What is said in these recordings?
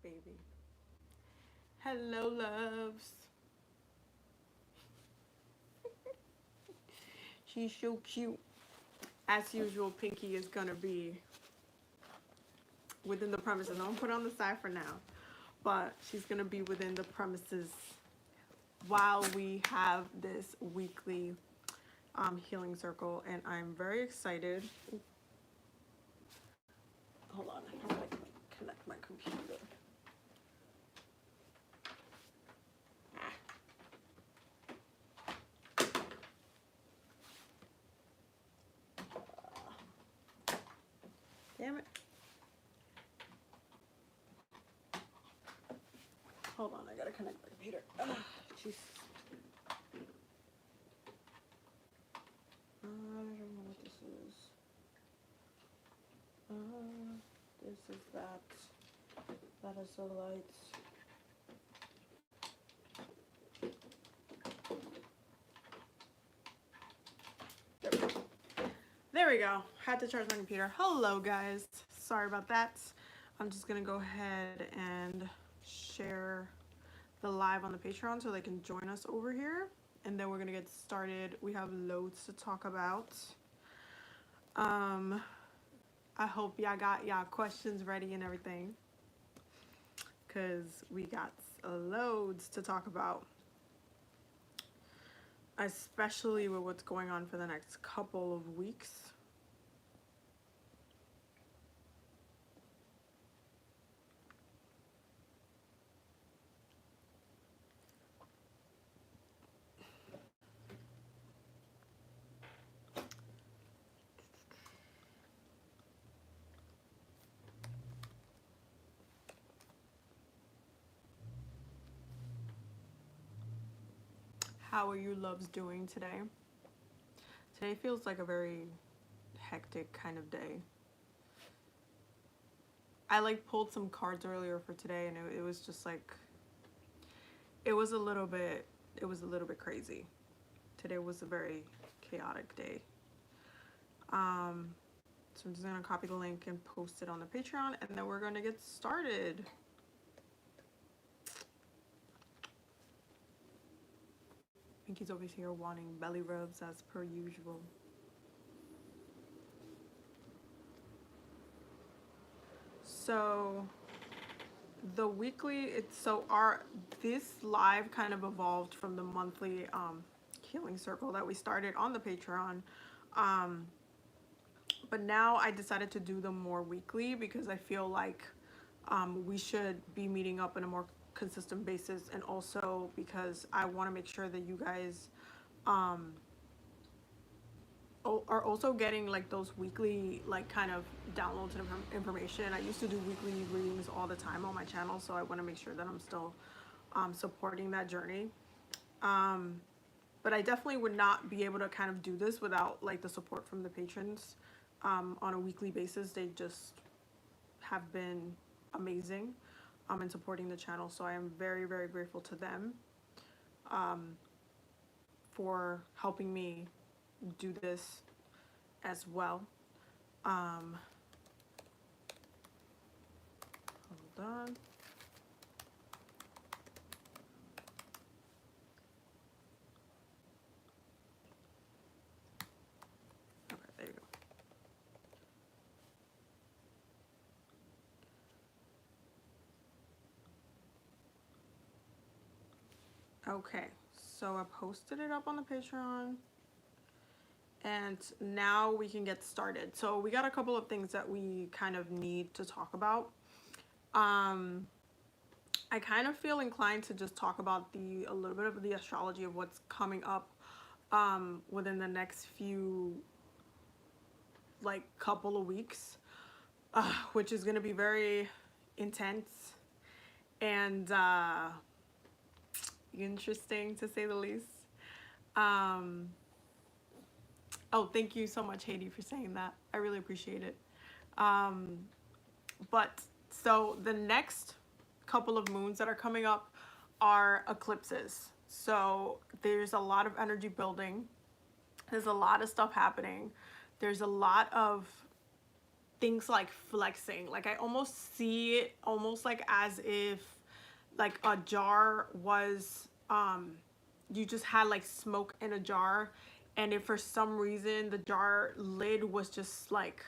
baby. Hello, loves. She's so cute. As usual, Pinky is gonna be within the premises. I'm gonna put it on the side for now, but she's gonna be within the premises while we have this weekly healing circle, and I'm very excited. Ooh. Hold on, I'm gonna connect my computer. Damn it. Hold on, I gotta connect my computer. Jeez. I don't know what this is. This is that. That is the lights. There we go. Had to charge my computer. Hello, guys. Sorry about that. I'm just gonna go ahead and share the live on the Patreon so they can join us over here, and then we're gonna get started. We have loads to talk about. I hope y'all got y'all questions ready and everything, because we got loads to talk about, especially with what's going on for the next couple of weeks. How are you loves doing today? Today feels like a very hectic kind of day. I like pulled some cards earlier for today, and it was just like, it was a little bit crazy. Today was a very chaotic day. So I'm just gonna copy the link and post it on the Patreon, and then we're gonna get started. Pinky's always here wanting belly rubs as per usual. So the weekly, this live kind of evolved from the monthly healing circle that we started on the Patreon. But now I decided to do them more weekly because I feel like we should be meeting up on a more consistent basis, and also because I want to make sure that you guys are also getting like those weekly like kind of downloads and information. I used to do weekly readings all the time on my channel, so I want to make sure that I'm still supporting that journey. But I definitely would not be able to kind of do this without like the support from the patrons on a weekly basis. They just have been amazing in supporting the channel, so I am very, very grateful to them for helping me do this as well. Hold on. Okay, there you go. Okay, so I posted it up on the Patreon, and now we can get started. So we got a couple of things that we kind of need to talk about. I kind of feel inclined to just talk about a little bit of the astrology of what's coming up within the next few like couple of weeks, which is going to be very intense and interesting to say the least. Oh, thank you so much, Haiti, for saying that. I really appreciate it. But so the next couple of moons that are coming up are eclipses. So there's a lot of energy building. There's a lot of stuff happening. There's a lot of things like flexing. Like I almost see it almost like as if like a jar was you just had like smoke in a jar, and if for some reason the jar lid was just like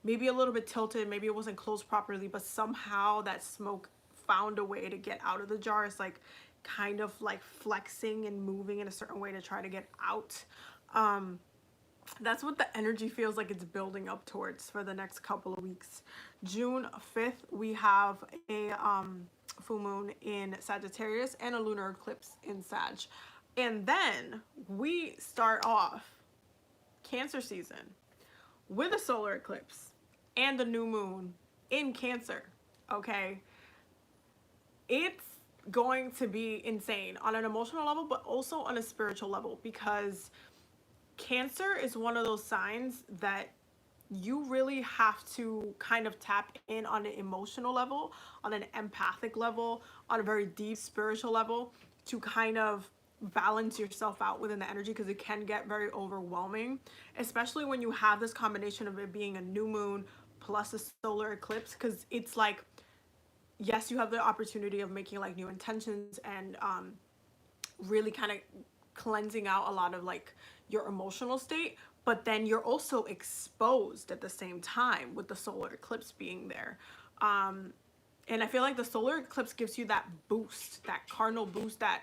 maybe a little bit tilted, maybe it wasn't closed properly, but somehow that smoke found a way to get out of the jar. It's like kind of like flexing and moving in a certain way to try to get out. That's what the energy feels like it's building up towards for the next couple of weeks. June 5th, we have a full moon in Sagittarius and a lunar eclipse in Sag. And then we start off Cancer season with a solar eclipse and a new moon in Cancer. Okay, it's going to be insane on an emotional level, but also on a spiritual level, because Cancer is one of those signs that you really have to kind of tap in on an emotional level, on an empathic level, on a very deep spiritual level to kind of balance yourself out within the energy, because it can get very overwhelming, especially when you have this combination of it being a new moon plus a solar eclipse, because it's like, yes, you have the opportunity of making like new intentions and really kind of cleansing out a lot of like your emotional state, but then you're also exposed at the same time with the solar eclipse being there. And I feel like the solar eclipse gives you that boost, that cardinal boost that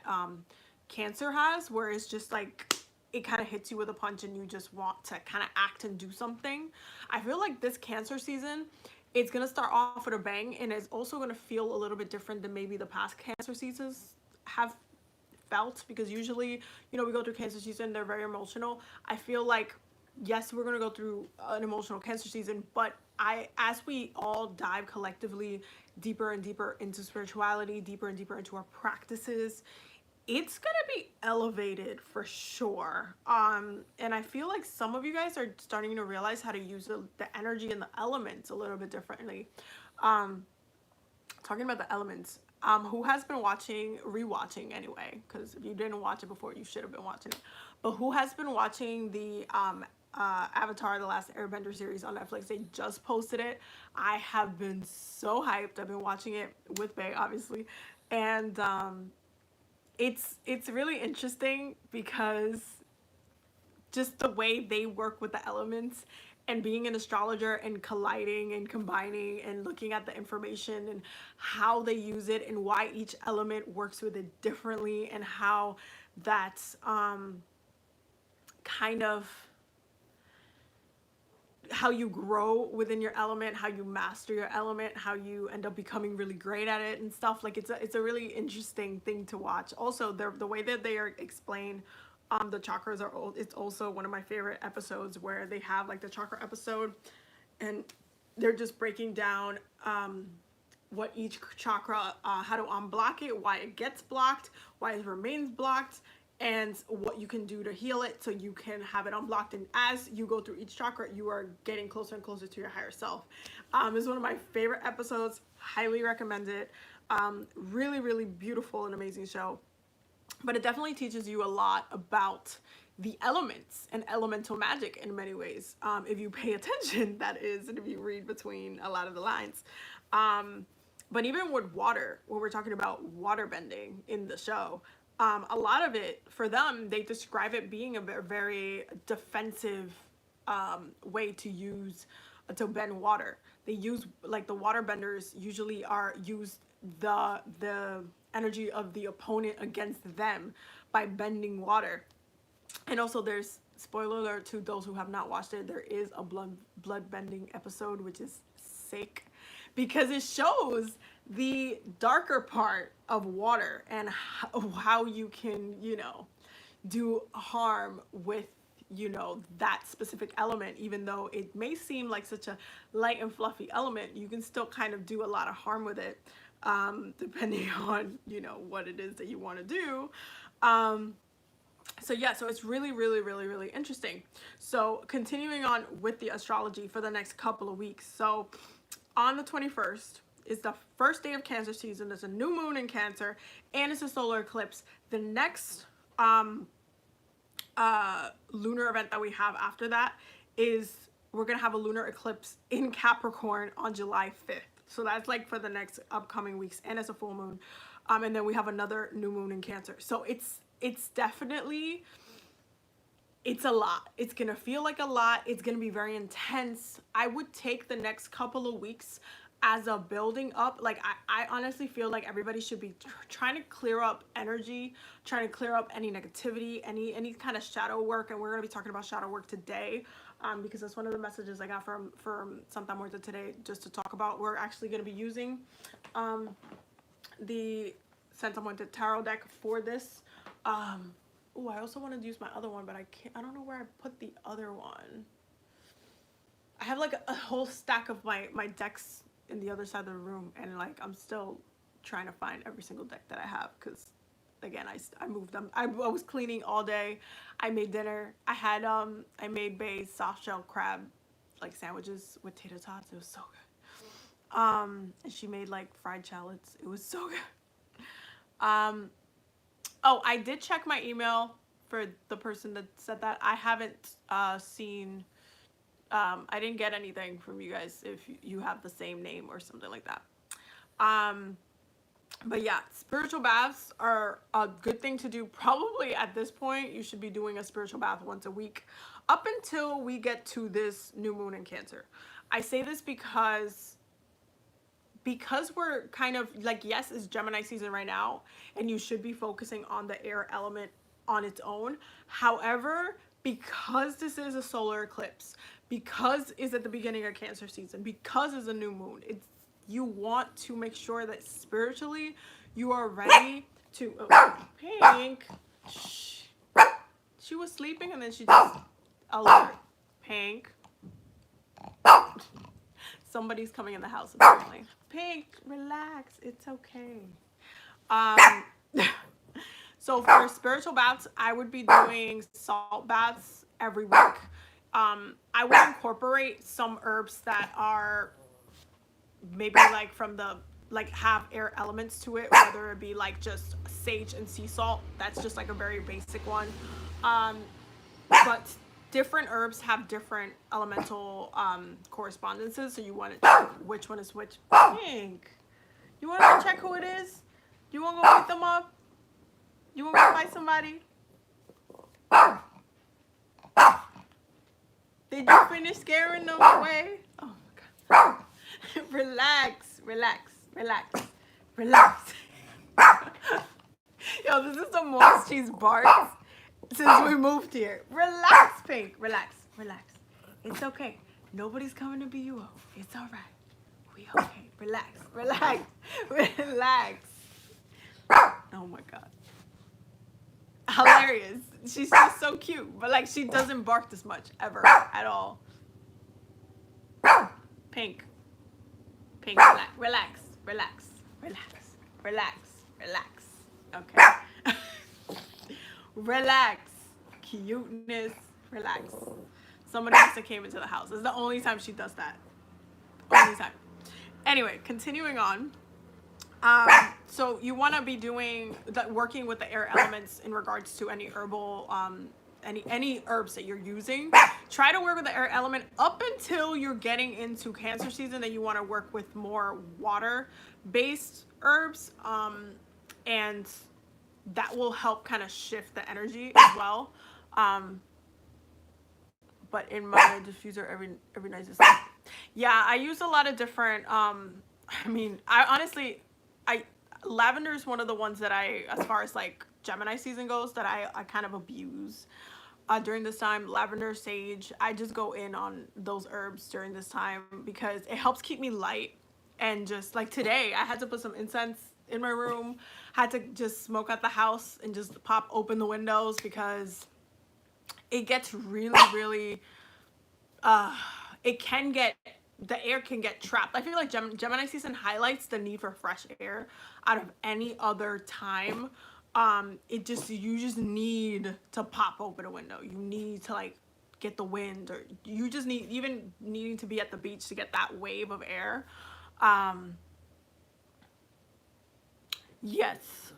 Cancer has, where it's just like it kind of hits you with a punch and you just want to kind of act and do something. I feel like this Cancer season, it's going to start off with a bang, and it's also going to feel a little bit different than maybe the past Cancer seasons have felt, because usually, you know, we go through Cancer season, they're very emotional. I feel like, yes, we're going to go through an emotional Cancer season, but as we all dive collectively deeper and deeper into spirituality, deeper and deeper into our practices, it's gonna be elevated for sure. And I feel like some of you guys are starting to realize how to use the energy and the elements a little bit differently. Talking about the elements, who has been rewatching anyway, because if you didn't watch it before, you should have been watching it, but who has been watching the Avatar The Last Airbender series on Netflix? They just posted it. I have been so hyped. I've been watching it with Bae, obviously, and it's really interesting because just the way they work with the elements, and being an astrologer and colliding and combining and looking at the information and how they use it and why each element works with it differently, and how that's kind of how you grow within your element, how you master your element, how you end up becoming really great at it and stuff. Like it's a really interesting thing to watch. Also, the way that they are explained, the chakras are it's also one of my favorite episodes, where they have like the chakra episode and they're just breaking down what each chakra, how to unblock it, why it gets blocked, why it remains blocked, and what you can do to heal it so you can have it unblocked. And as you go through each chakra, you are getting closer and closer to your higher self. It's one of my favorite episodes. Highly recommend it. Really, really beautiful and amazing show. But it definitely teaches you a lot about the elements and elemental magic in many ways, if you pay attention, that is, and if you read between a lot of the lines. But even with water, when we're talking about water bending in the show, a lot of it, for them, they describe it being a very defensive way to use, to bend water. They use, like, the water benders usually use the energy of the opponent against them by bending water. And also, there's, spoiler alert to those who have not watched it, there is a blood bending episode, which is sick, because it shows the darker part of water and how you can, you know, do harm with, you know, that specific element. Even though it may seem like such a light and fluffy element, you can still kind of do a lot of harm with it, depending on, you know, what it is that you want to do. So yeah, so it's really, really, really, really interesting. So continuing on with the astrology for the next couple of weeks. So on the 21st is the first day of Cancer season. There's a new moon in Cancer, and it's a solar eclipse. The next lunar event that we have after that is we're gonna have a lunar eclipse in Capricorn on July 5th. So that's like for the next upcoming weeks, and it's a full moon. And then we have another new moon in Cancer. So it's definitely, it's a lot. It's gonna feel like a lot. It's gonna be very intense. I would take the next couple of weeks as a building up. Like I honestly feel like everybody should be trying to clear up energy, trying to clear up any negativity, any kind of shadow work. And we're gonna be talking about shadow work today, because that's one of the messages I got from Santa Muerte today, just to talk about. We're actually gonna be using the Santa Muerte tarot deck for this. Oh, I also wanted to use my other one, but I can't. I don't know where I put the other one. I have like a whole stack of my decks in the other side of the room, and like I'm still trying to find every single deck that I have, because again, I moved them. I was cleaning all day. I made dinner. I had I made Bay's soft shell crab like sandwiches with tater tots. It was so good. And she made like fried shallots. It was so good. Oh, I did check my email for the person that said that. I haven't seen, I didn't get anything from you guys if you have the same name or something like that. But yeah, spiritual baths are a good thing to do. Probably at this point, you should be doing a spiritual bath once a week up until we get to this new moon in Cancer. I say this because we're kind of like, yes, it's Gemini season right now, and you should be focusing on the air element on its own. However, because this is a solar eclipse, because it's at the beginning of Cancer season, because it's a new moon, you want to make sure that spiritually you are ready to, oh, Pink, shh. She was sleeping and then she just alert. Pink. Somebody's coming in the house apparently. Pink, relax, it's okay. So for spiritual baths, I would be doing salt baths every week. I would incorporate some herbs that are maybe like from the, like have air elements to it, whether it be like just sage and sea salt. That's just like a very basic one. But different herbs have different elemental correspondences, so you want to check which one is which. Pink, you want to check who it is? You want to go pick them up? You want to go find somebody? Did you finish scaring them away? Oh my God. Relax, relax, relax, relax. Yo, this is the most she's barked since we moved here. Relax, Pink. Relax, relax. It's okay. Nobody's coming to beat you up. It's all right. We okay. Relax, relax, relax. Oh my God. Hilarious. She's just so cute, but like she doesn't bark this much ever at all. Pink. Pink, relax, relax, relax, relax, relax. Okay. Relax. Cuteness. Relax. Somebody else that came into the house. It's the only time she does that. Only time. Anyway, continuing on. So you want to be doing that, working with the air elements in regards to any herbal, any herbs that you're using. Try to work with the air element up until you're getting into Cancer season. Then you want to work with more water-based herbs, and that will help kind of shift the energy as well. But in my diffuser every night is like, yeah, I use a lot of different. I mean, lavender is one of the ones that as far as like Gemini season goes, that I kind of abuse during this time. Lavender, sage, I just go in on those herbs during this time because it helps keep me light. And just like today, I had to put some incense in my room, had to just smoke out the house and just pop open the windows because it gets really, the air can get trapped. I feel like Gemini season highlights the need for fresh air out of any other time. You just need to pop open a window. You need to like get the wind, or you just needing to be at the beach to get that wave of air. Yes.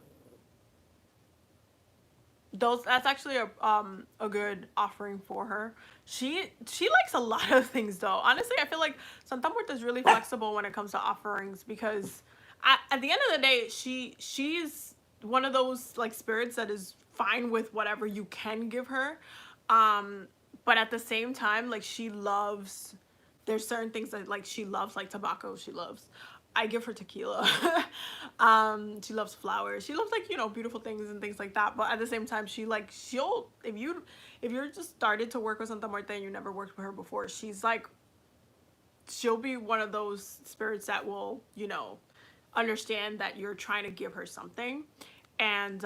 That's actually a good offering for her. She likes a lot of things though. Honestly, I feel like Santa Muerte is really flexible when it comes to offerings because at the end of the day, she's one of those like spirits that is fine with whatever you can give her. Um, but at the same time, like she loves there's certain things that like she loves, like tobacco she loves. I give her tequila. She loves flowers. She loves like, you know, beautiful things and things like that. But at the same time, she'll if you're just started to work with Santa Muerte and you never worked with her before, she'll be one of those spirits that will, you know, understand that you're trying to give her something and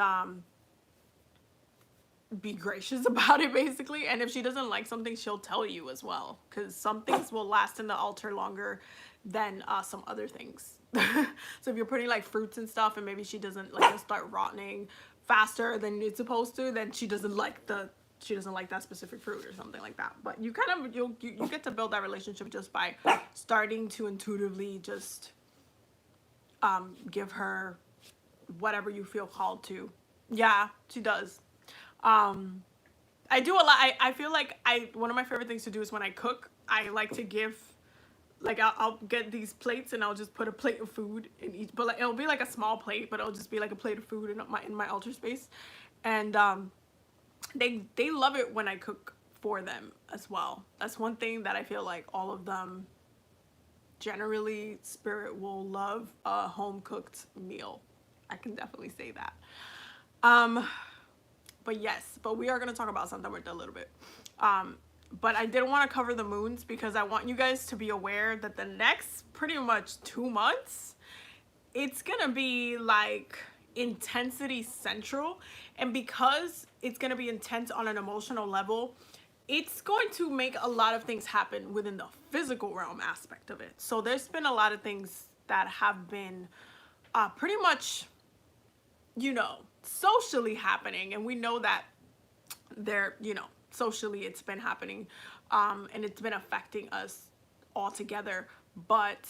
be gracious about it basically. And if she doesn't like something, she'll tell you as well, because some things will last in the altar longer than some other things. So if you're putting like fruits and stuff and maybe she doesn't like, it'll start rotting faster than it's supposed to, then she doesn't like that specific fruit or something like that. But you kind of you get to build that relationship just by starting to intuitively just give her whatever you feel called to. Yeah, she does. I do a lot. I feel like one of my favorite things to do is when I cook, I like to give, like I'll get these plates and I'll just put a plate of food in each, but like it'll be like a small plate, but it'll just be like a plate of food in my altar space. And they love it when I cook for them as well. That's one thing that I feel like all of them generally spirit will love, a home cooked meal. I can definitely say that. Um but yes, but we are going to talk about Santa Muerte a little bit. But I didn't want to cover the moons because I want you guys to be aware that the next pretty much 2 months, it's going to be like intensity central. And because it's going to be intense on an emotional level, it's going to make a lot of things happen within the physical realm aspect of it. So there's been a lot of things that have been pretty much, you know, socially happening, and we know that they're, you know, socially it's been happening, and it's been affecting us all together. But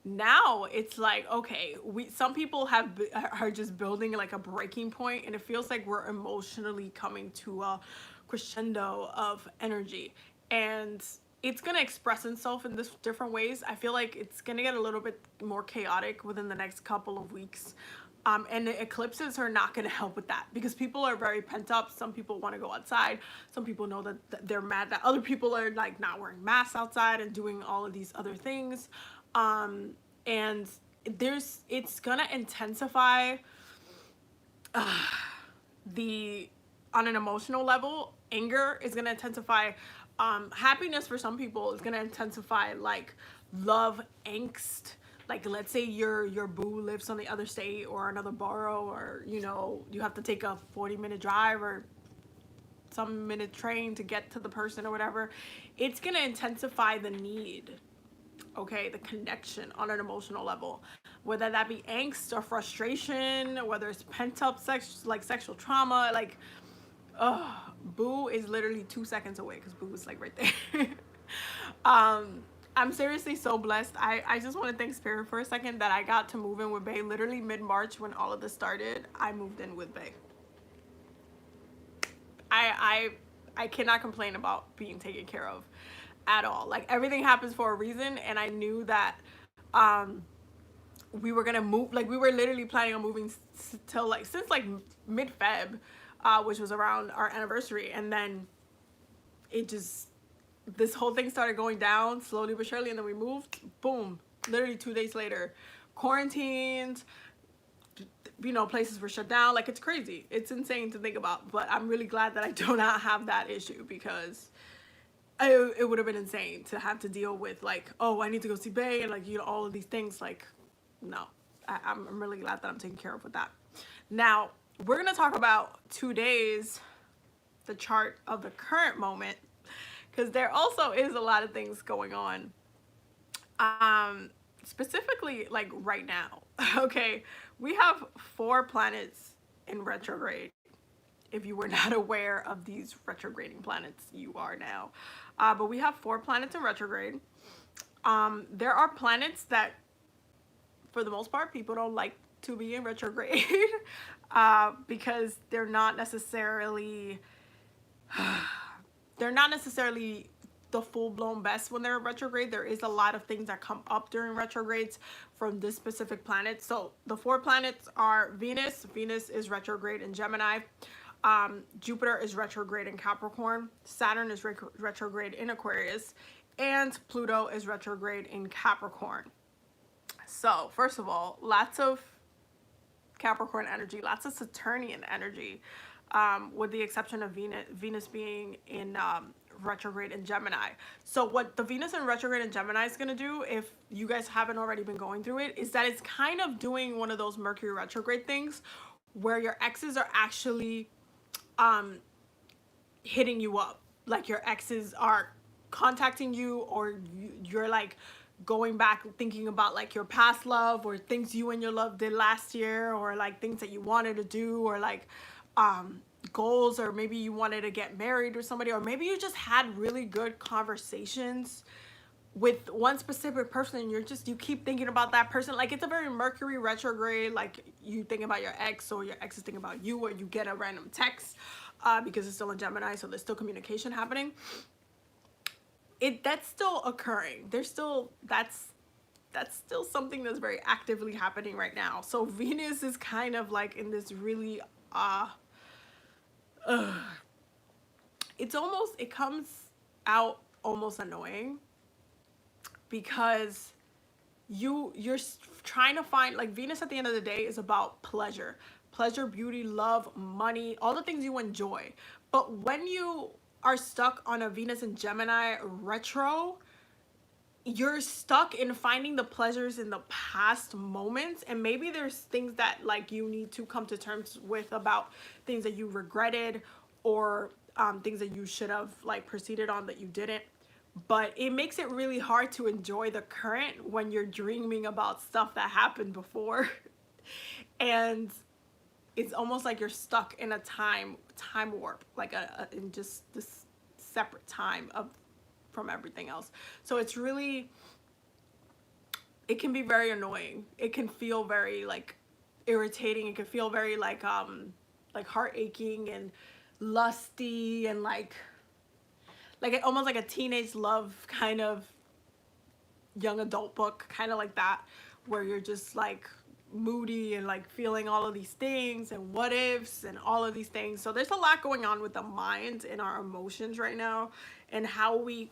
now it's like, okay, some people are just building like a breaking point, and it feels like we're emotionally coming to a crescendo of energy, and it's gonna express itself in this different ways. I feel like it's gonna get a little bit more chaotic within the next couple of weeks. And the eclipses are not going to help with that because people are very pent up. Some people want to go outside. Some people know that they're mad that other people are like not wearing masks outside and doing all of these other things. And it's going to intensify the, on an emotional level. Anger is going to intensify. Happiness for some people is going to intensify, like love, angst. Like, let's say your boo lives on the other state or another borough, or, you know, you have to take a 40-minute drive or some minute train to get to the person or whatever. It's going to intensify the need, okay, the connection on an emotional level, whether that be angst or frustration, whether it's pent up sexual trauma. Like, boo is literally 2 seconds away because boo is like right there. I'm seriously so blessed. I just want to thank Spirit for a second that I got to move in with Bae literally mid-March when all of this started. I moved in with Bae. I cannot complain about being taken care of at all. Like, everything happens for a reason, and I knew that we were gonna move. Like, we were literally planning on moving till like since like mid-Feb, which was around our anniversary, and then it just, this whole thing started going down slowly but surely, and then we moved, boom, literally 2 days later, quarantined, you know, places were shut down. Like, it's crazy. It's insane to think about, but I'm really glad that I do not have that issue, because it would have been insane to have to deal with, like, oh, I need to go see Bae, and like, you know, all of these things. Like, no, I'm really glad that I'm taken care of with that. Now, we're going to talk about today's, the chart of the current moment, because there also is a lot of things going on, specifically like right now. Okay, we have 4 planets in retrograde. If you were not aware of these retrograding planets, you are now. But we have 4 planets in retrograde. There are planets that, for the most part, people don't like to be in retrograde because they're not necessarily the full-blown best when they're in retrograde. There is a lot of things that come up during retrogrades from this specific planet. So the 4 planets are Venus. Venus is retrograde in Gemini. Jupiter is retrograde in Capricorn. Saturn is retrograde in Aquarius. And Pluto is retrograde in Capricorn. So first of all, lots of Capricorn energy, lots of Saturnian energy, with the exception of Venus being in retrograde in Gemini. So what the Venus in retrograde in Gemini is going to do, if you guys haven't already been going through it, is that it's kind of doing one of those Mercury retrograde things where your exes are actually hitting you up. Like your exes are contacting you, or you're like going back thinking about like your past love, or things you and your love did last year, or like things that you wanted to do, or like goals, or maybe you wanted to get married or somebody, or maybe you just had really good conversations with one specific person and you keep thinking about that person. Like it's a very Mercury retrograde, like you think about your ex, or your ex is thinking about you, or you get a random text because it's still in Gemini, so there's still communication happening. That's still occurring. That's still something that's very actively happening right now. So Venus is kind of like in this really it comes out almost annoying, because you're trying to find, like, Venus at the end of the day is about pleasure, beauty, love, money, all the things you enjoy. But when you are stuck on a Venus in Gemini retro, you're stuck in finding the pleasures in the past moments, and maybe there's things that like you need to come to terms with about things that you regretted, or things that you should have like proceeded on that you didn't. But it makes it really hard to enjoy the current when you're dreaming about stuff that happened before. And it's almost like you're stuck in a time warp, like in just this separate time from everything else. So it's really, it can be very annoying. It can feel very like irritating. It can feel very like heart aching and lusty, and like almost like a teenage love kind of young adult book, kind of like that, where you're just like moody and like feeling all of these things and what ifs and all of these things. So there's a lot going on with the mind and our emotions right now, and how we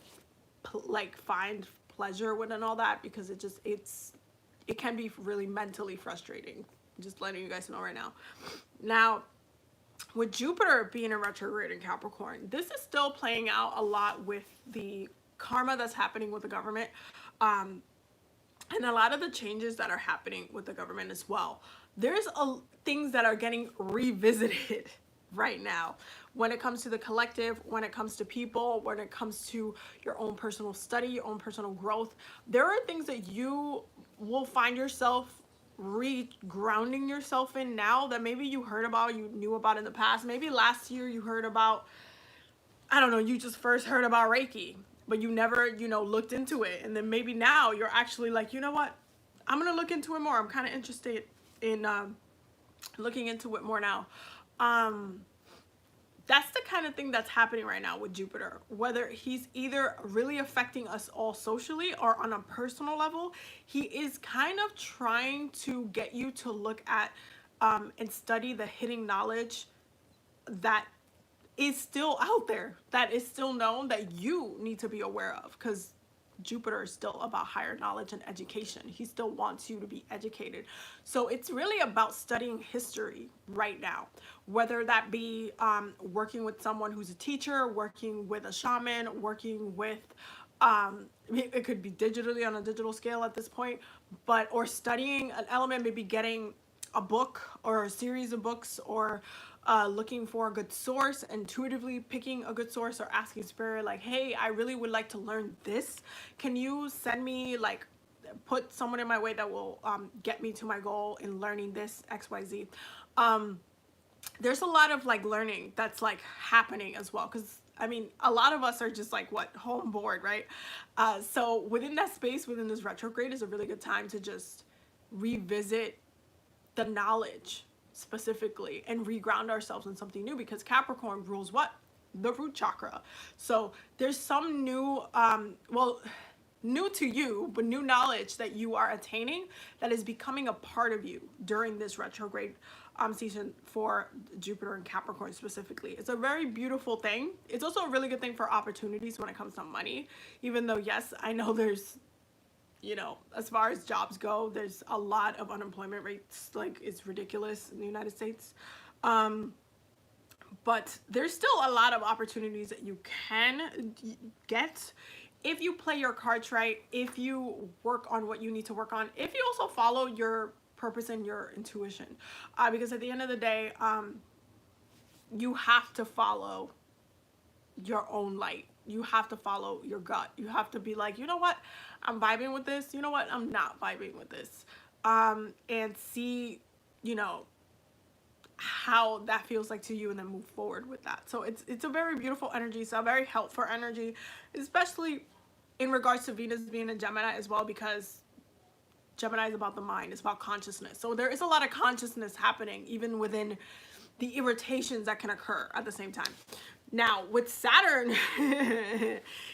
like find pleasure within all that, because it can be really mentally frustrating. Just letting you guys know right now. Now, with Jupiter being in retrograde in Capricorn, this is still playing out a lot with the karma that's happening with the government, and a lot of the changes that are happening with the government as well. There's things that are getting revisited right now when it comes to the collective, when it comes to people, when it comes to your own personal study, your own personal growth. There are things that you will find yourself re-grounding yourself in now that maybe you heard about, you knew about in the past. Maybe last year you heard about, I don't know, you just first heard about Reiki, but you never, looked into it. And then maybe now you're actually like, you know what? I'm going to look into it more. I'm kind of interested in looking into it more now. That's the kind of thing that's happening right now with Jupiter, whether he's either really affecting us all socially or on a personal level. He is kind of trying to get you to look at and study the hidden knowledge that is still out there, that is still known, that you need to be aware of, because Jupiter is still about higher knowledge and education. He still wants you to be educated. So it's really about studying history right now, whether that be working with someone who's a teacher, working with a shaman, working with, it could be digitally on a digital scale at this point, or studying an element, maybe getting a book or a series of books, or looking for a good source, intuitively picking a good source, or asking spirit like, hey, I really would like to learn this. Can you send me, like, put someone in my way that will get me to my goal in learning this XYZ. There's a lot of like learning that's like happening as well, because I mean, a lot of us are just like home bored, right? So within that space, within this retrograde, is a really good time to just revisit the knowledge specifically and reground ourselves in something new, because Capricorn rules what? The root chakra. So there's some new, well, new to you, but new knowledge that you are attaining that is becoming a part of you during this retrograde season for Jupiter and Capricorn specifically. It's a very beautiful thing. It's also a really good thing for opportunities when it comes to money, even though, yes, I know there's, you know, as far as jobs go, there's a lot of unemployment rates, like it's ridiculous in the United States. But there's still a lot of opportunities that you can get if you play your cards right, if you work on what you need to work on, if you also follow your purpose and your intuition. Because at the end of the day, you have to follow your own light. You have to follow your gut. You have to be like, you know what, I'm vibing with this. You know what, I'm not vibing with this. And see, you know, how that feels like to you, and then move forward with that. So it's a very beautiful energy. It's a very helpful energy, especially in regards to Venus being in Gemini as well, because Gemini is about the mind. It's about consciousness. So there is a lot of consciousness happening even within the irritations that can occur at the same time. Now with Saturn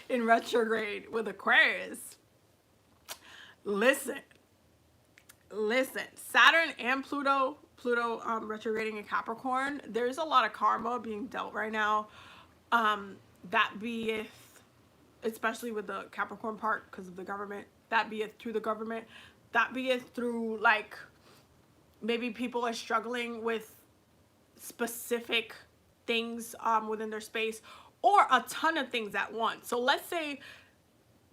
in retrograde with Aquarius, listen, Saturn and Pluto retrograding in Capricorn, there's a lot of karma being dealt right now. That be if, especially with the Capricorn part, because of the government, that be it through the government, that be it through, like, maybe people are struggling with specific things within their space, or a ton of things at once. So let's say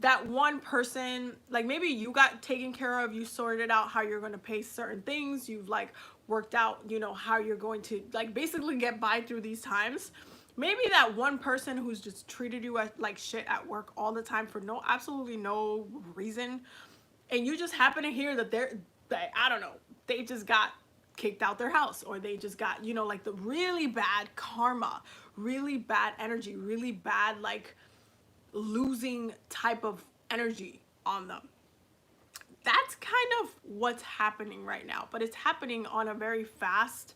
that one person, like maybe you got taken care of, you sorted out how you're going to pay certain things, you've like worked out, you know, how you're going to like basically get by through these times. Maybe that one person who's just treated you like shit at work all the time for absolutely no reason, and you just happen to hear that I don't know, they just got kicked out their house, or they just got, you know, like the really bad karma, really bad energy, really bad like losing type of energy on them. That's kind of what's happening right now, but it's happening on a very fast,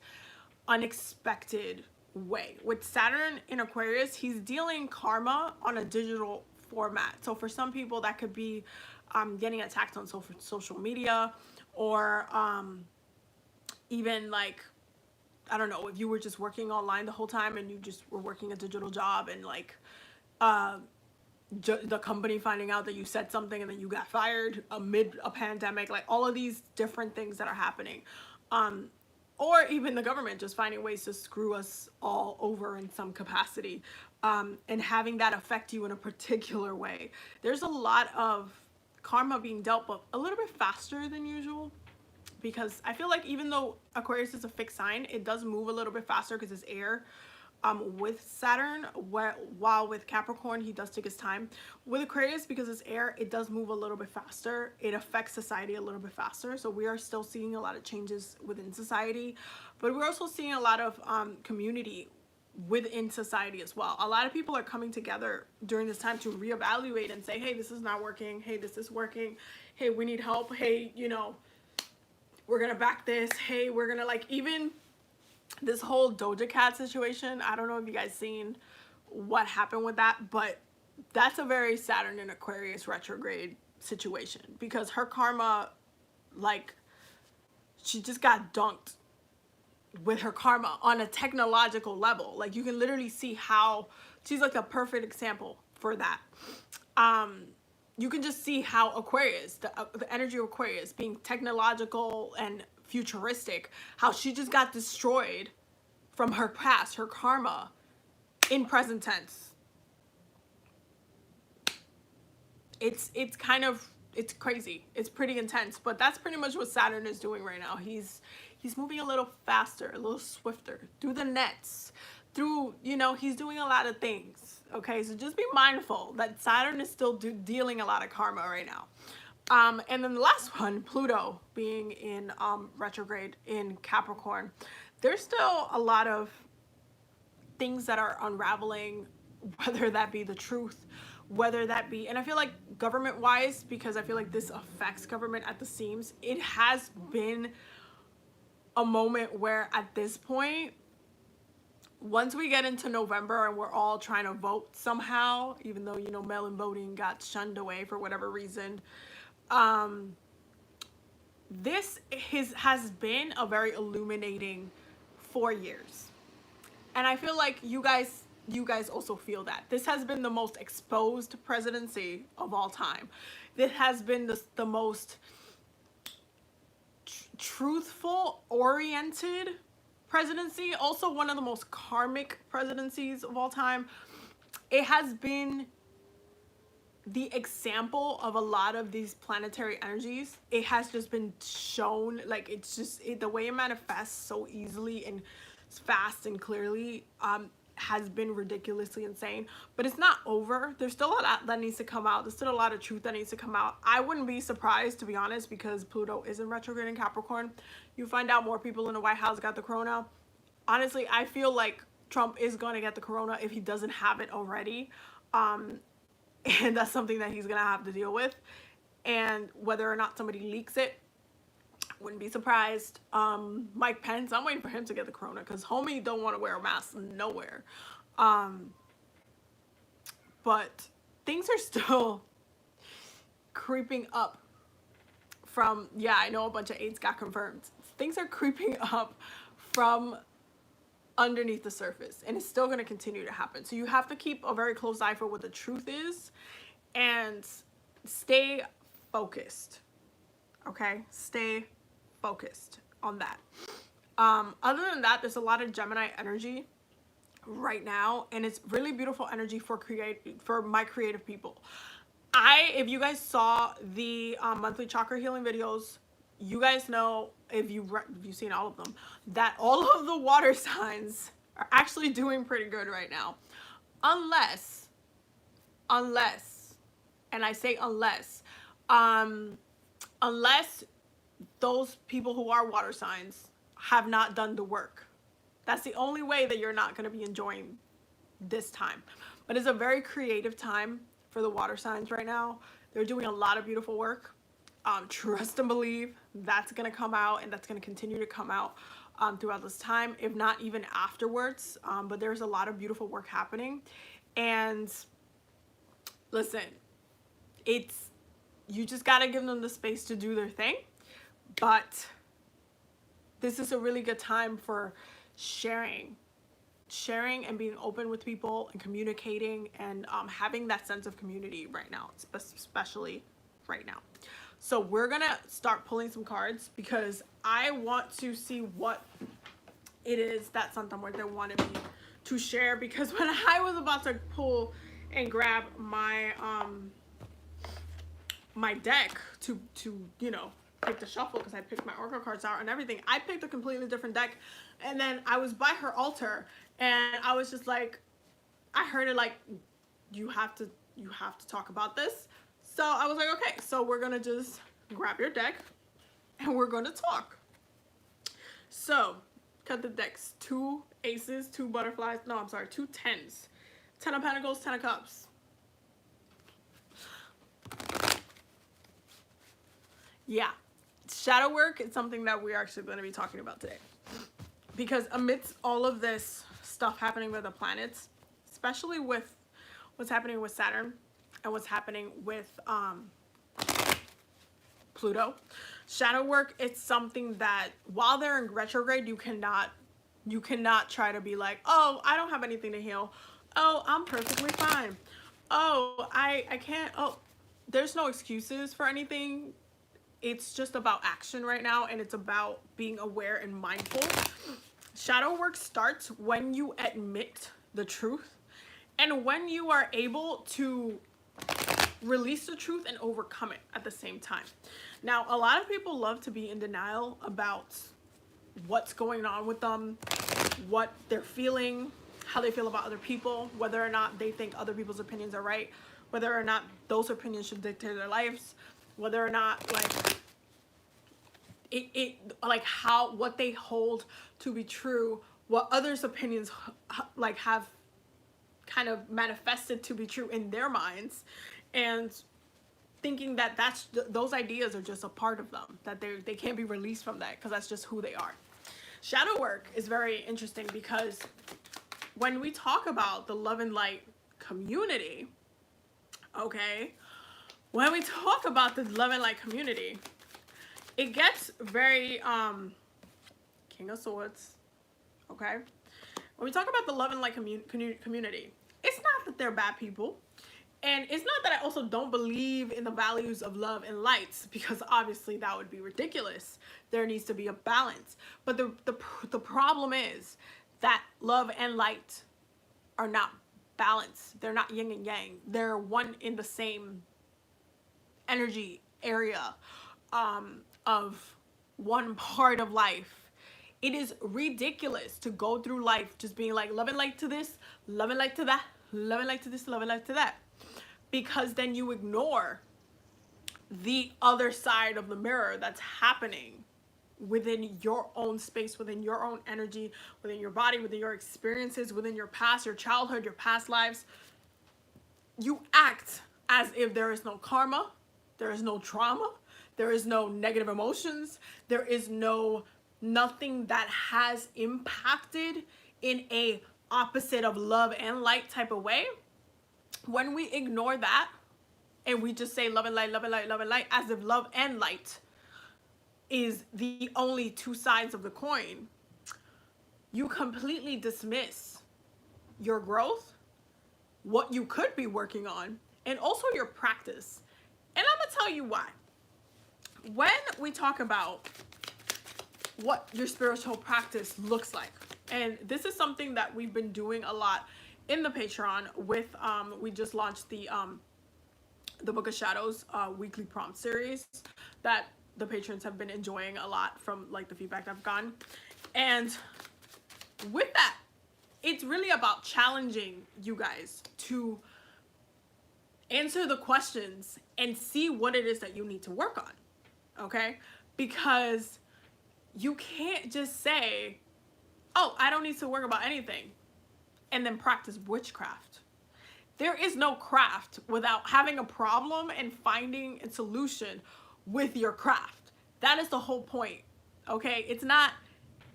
unexpected way. With Saturn in Aquarius, he's dealing karma on a digital format. So for some people that could be getting attacked on social media, or even like, I don't know, if you were just working online the whole time and you just were working a digital job, and like the company finding out that you said something and then you got fired amid a pandemic, like all of these different things that are happening. Or even the government just finding ways to screw us all over in some capacity, and having that affect you in a particular way. There's a lot of karma being dealt, but a little bit faster than usual, because I feel like even though Aquarius is a fixed sign, it does move a little bit faster because it's air. With Saturn, while with Capricorn, he does take his time. With Aquarius, because it's air, it does move a little bit faster. It affects society a little bit faster. So we are still seeing a lot of changes within society, but we're also seeing a lot of community within society as well. A lot of people are coming together during this time to reevaluate and say, hey, this is not working. Hey, this is working. Hey, we need help. Hey, you know, we're gonna back this. Hey, we're gonna, like, even this whole Doja Cat situation, I don't know if you guys seen what happened with that, but that's a very Saturn and Aquarius retrograde situation, because her karma, like, she just got dunked with her karma on a technological level. Like, you can literally see how she's like a perfect example for that. You can just see how Aquarius, the energy of Aquarius being technological and futuristic, how she just got destroyed from her past, her karma, in present tense. It's kind of, it's crazy. It's pretty intense, but that's pretty much what Saturn is doing right now. He's moving a little faster, a little swifter through the nets, through, you know, he's doing a lot of things. Okay, so just be mindful that Saturn is still dealing a lot of karma right now. And then the last one, Pluto being in retrograde in Capricorn, there's still a lot of things that are unraveling, whether that be the truth, whether that be, and I feel like government wise, because I feel like this affects government at the seams, it has been a moment where at this point, once we get into November and we're all trying to vote somehow, even though, you know, mail-in voting got shunned away for whatever reason, this has been a very illuminating 4 years. And I feel like you guys also feel that. This has been the most exposed presidency of all time. This has been the most truthful oriented presidency, also one of the most karmic presidencies of all time. It has been the example of a lot of these planetary energies. It has just been shown, like, it's just the way it manifests so easily and fast and clearly has been ridiculously insane. But it's not over. There's still a lot that needs to come out. There's still a lot of truth that needs to come out. I wouldn't be surprised, to be honest, because Pluto is in retrograde in Capricorn. You find out more people in the White House got the corona. Honestly, I feel like Trump is going to get the corona if he doesn't have it already. And that's something that he's going to have to deal with. And whether or not somebody leaks it, wouldn't be surprised. Mike Pence, I'm waiting for him to get the corona because homie don't want to wear a mask nowhere. But things are still creeping up from, yeah, I know a bunch of AIDS got confirmed. Things are creeping up from underneath the surface, and it's still going to continue to happen. So you have to keep a very close eye for what the truth is and stay focused. Okay? Stay focused on that. Other than that, there's a lot of Gemini energy right now, and it's really beautiful energy for my creative people. If you guys saw the monthly chakra healing videos, you guys know, if you've seen all of them, that all of the water signs are actually doing pretty good right now. Unless, and I say unless those people who are water signs have not done the work. That's the only way that you're not going to be enjoying this time. But it's a very creative time for the water signs right now. They're doing a lot of beautiful work. Trust and believe that's going to come out, and that's going to continue to come out throughout this time, if not even afterwards. But there's a lot of beautiful work happening. And listen, you just got to give them the space to do their thing. But this is a really good time for sharing and being open with people and communicating and having that sense of community right now, especially right now. So we're gonna start pulling some cards because I want to see what it is that Santa Muerte wanted me to share, because when I was about to pull and grab my my deck to you know, pick the shuffle, because I picked my oracle cards out and everything, I picked a completely different deck. And then I was by her altar and I was just like, I heard it like, you have to talk about this. So I was like, okay, so we're gonna just grab your deck and we're gonna talk. So cut the decks. 2 aces, 2 butterflies, no, I'm sorry, 2 tens. 10 of Pentacles, 10 of Cups. Yeah, shadow work is something that we're actually going to be talking about today, because amidst all of this stuff happening with the planets, especially with what's happening with Saturn and what's happening with Pluto, shadow work, it's something that while they're in retrograde, you cannot try to be like, oh, I don't have anything to heal, oh, I'm perfectly fine, oh, I can't, oh, there's no excuses for anything. It's just about action right now, and it's about being aware and mindful. Shadow work starts when you admit the truth and when you are able to release the truth and overcome it at the same time. Now, a lot of people love to be in denial about what's going on with them, what they're feeling, how they feel about other people, whether or not they think other people's opinions are right, whether or not those opinions should dictate their lives, whether or not like what they hold to be true, what others' opinions like have kind of manifested to be true in their minds, and thinking that those ideas are just a part of them, that they can't be released from that because that's just who they are. Shadow work is very interesting because when we talk about the love and light community, okay, when we talk about the love and light community, it gets very King of Swords, okay? When we talk about the love and light community, it's not that they're bad people. And it's not that I also don't believe in the values of love and light, because obviously that would be ridiculous. There needs to be a balance. But the problem is that love and light are not balanced. They're not yin and yang. They're one in the same energy area of one part of life. It is ridiculous to go through life just being like love and light to this, love and light to that, love and light to this, love and light to that. Because then you ignore the other side of the mirror that's happening within your own space, within your own energy, within your body, within your experiences, within your past, your childhood, your past lives. You act as if there is no karma, there is no trauma, there is no negative emotions, there is nothing that has impacted in a opposite of love and light type of way. When we ignore that and we just say love and light, love and light, love and light, as if love and light is the only two sides of the coin, you completely dismiss your growth, what you could be working on, and also your practice. And I'm gonna tell you why. When we talk about what your spiritual practice looks like, and this is something that we've been doing a lot in the Patreon with we just launched the Book of Shadows weekly prompt series that the patrons have been enjoying a lot from like the feedback I've gotten. And with that, it's really about challenging you guys to answer the questions and see what it is that you need to work on, okay? Because you can't just say, oh, I don't need to work about anything, and then practice witchcraft. There is no craft without having a problem and finding a solution with your craft. That is the whole point, okay? It's not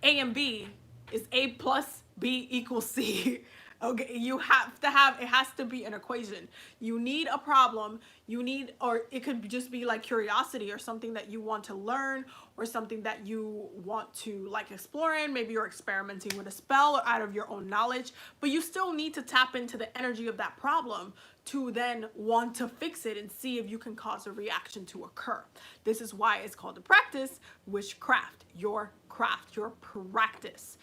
A and B, it's A plus B equals C. Okay, you have to have, it has to be an equation. You need a problem, you need, or it could just be like curiosity or something that you want to learn or something that you want to like explore in. Maybe you're experimenting with a spell or out of your own knowledge, but you still need to tap into the energy of that problem to then want to fix it and see if you can cause a reaction to occur. This is why it's called a practice, witchcraft, your craft, your practice.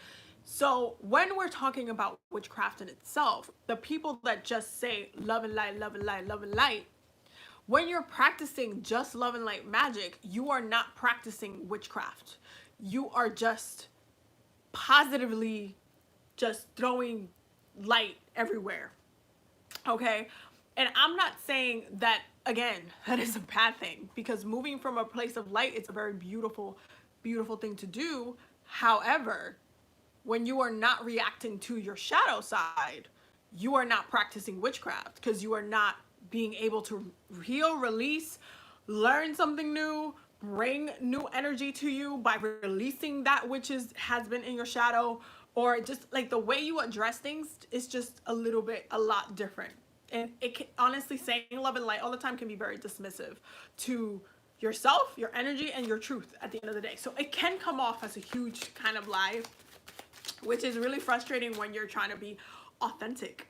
So when we're talking about witchcraft in itself, the people that just say love and light, love and light, love and light, when you're practicing just love and light magic, you are not practicing witchcraft. You are just positively just throwing light everywhere, okay? And I'm not saying that, again, that is a bad thing, because moving from a place of light, it's a very beautiful, beautiful thing to do. However, when you are not reacting to your shadow side, you are not practicing witchcraft, because you are not being able to heal, release, learn something new, bring new energy to you by releasing that which has been in your shadow, or just like the way you address things is just a lot different. And it can, honestly, saying love and light all the time can be very dismissive to yourself, your energy, and your truth at the end of the day. So it can come off as a huge kind of lie, which is really frustrating when you're trying to be authentic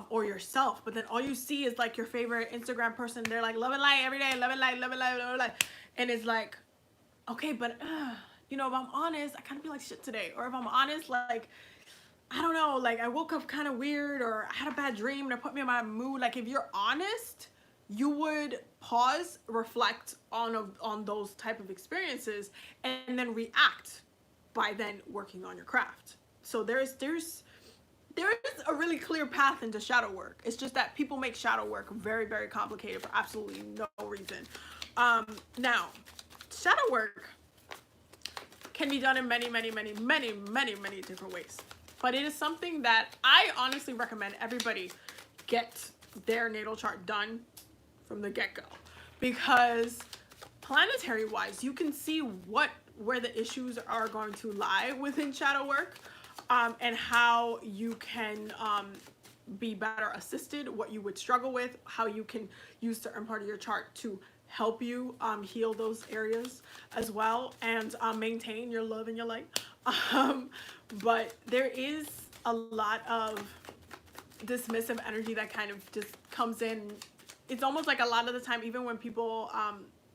or yourself, but then all you see is like your favorite Instagram person. They're like love and light every day, love and light, love and light, love and light, and it's like, okay, but you know, if I'm honest, I kind of feel like shit today. Or if I'm honest, like, I don't know, like I woke up kind of weird, or I had a bad dream and it put me in my mood. Like if you're honest, you would pause, reflect on those type of experiences, and then react by then working on your craft. So there is a really clear path into shadow work. It's just that people make shadow work very, very complicated for absolutely no reason. Now, shadow work can be done in many, many, many, many, many, many different ways. But it is something that I honestly recommend everybody get their natal chart done from the get-go. Because planetary-wise, you can see what where the issues are going to lie within shadow work, and how you can be better assisted, what you would struggle with, how you can use certain part of your chart to help you heal those areas as well, and maintain your love and your light. But there is a lot of dismissive energy that kind of just comes in. It's almost like a lot of the time, even when people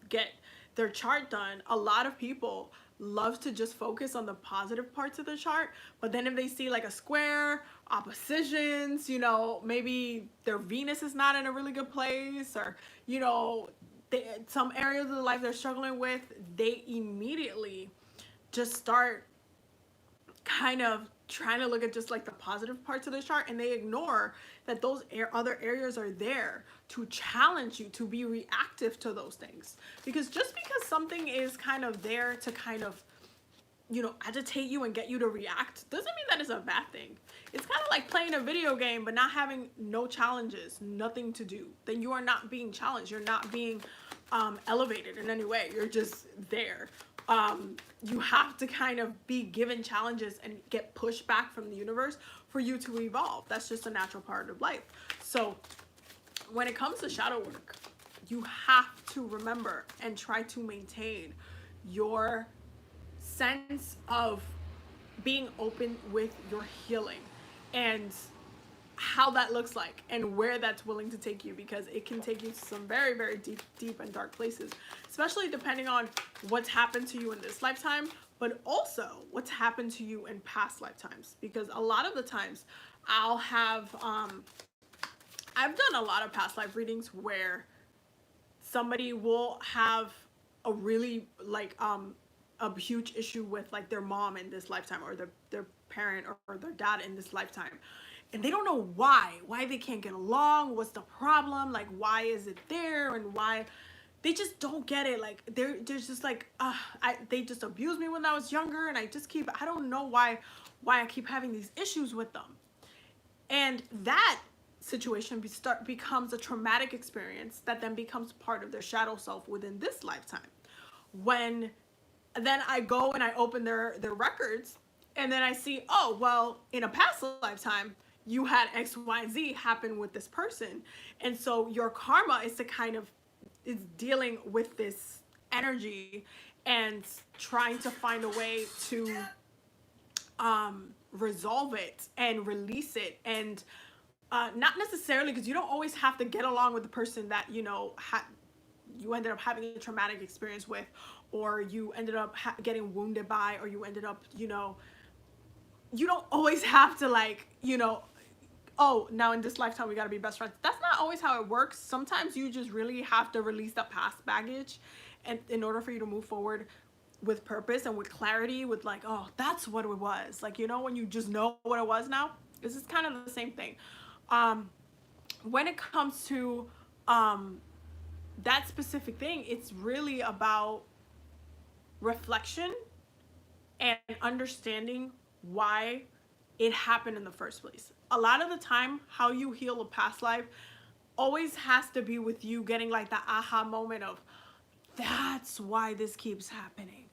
get their chart done, a lot of people love to just focus on the positive parts of the chart, but then if they see like a square, oppositions, you know, maybe their Venus is not in a really good place, or, you know, some areas of the life they're struggling with, they immediately just start kind of trying to look at just like the positive parts of the chart, and they ignore that those other areas are there to challenge you to be reactive to those things. Because just because something is kind of there to kind of, you know, agitate you and get you to react doesn't mean that it's a bad thing. It's kind of like playing a video game but not having no challenges, nothing to do. Then you are not being challenged. You're not being elevated in any way. You're just there. You have to kind of be given challenges and get pushed back from the universe for you to evolve. That's just a natural part of life. So when it comes to shadow work, you have to remember and try to maintain your sense of being open with your healing, and how that looks like and where that's willing to take you, because it can take you to some very, very deep and dark places, especially depending on what's happened to you in this lifetime, but also what's happened to you in past lifetimes. Because a lot of the times I'll have I've done a lot of past life readings where somebody will have a really like a huge issue with like their mom in this lifetime, or their parent or their dad in this lifetime. And they don't know why they can't get along, what's the problem, like why is it there, and why they just don't get it. Like they're just like, they just abused me when I was younger, and I don't know why I keep having these issues with them. And that situation becomes a traumatic experience that then becomes part of their shadow self within this lifetime. When then I go and I open their records, and then I see, oh, well, in a past lifetime, you had X, Y, and Z happen with this person. And so your karma is is dealing with this energy and trying to find a way to resolve it and release it. And not necessarily, because you don't always have to get along with the person that, you know, you ended up having a traumatic experience with, or you ended up getting wounded by, or you ended up, you know, you don't always have to, like, you know, oh, now in this lifetime we got to be best friends. That's not always how it works. Sometimes you just really have to release the past baggage, and in order for you to move forward with purpose and with clarity, with like, oh, that's what it was. Like, you know, when you just know what it was now, this is kind of the same thing. When it comes to that specific thing, it's really about reflection and understanding why it happened in the first place. A lot of the time, how you heal a past life always has to be with you getting like that aha moment of, that's why this keeps happening.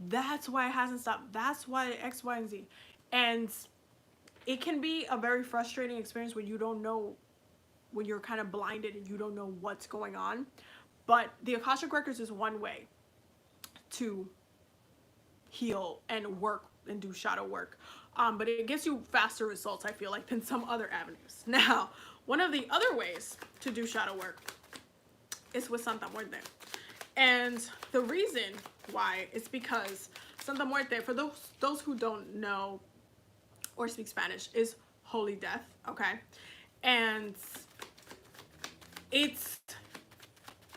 That's why it hasn't stopped. That's why X, Y, and Z. And it can be a very frustrating experience when you don't know, when you're kind of blinded and you don't know what's going on. But the Akashic Records is one way to heal and work and do shadow work. But it gets you faster results, I feel like, than some other avenues. Now, one of the other ways to do shadow work is with Santa Muerte. And the reason why is because Santa Muerte, for those who don't know or speak Spanish, is holy death, okay? And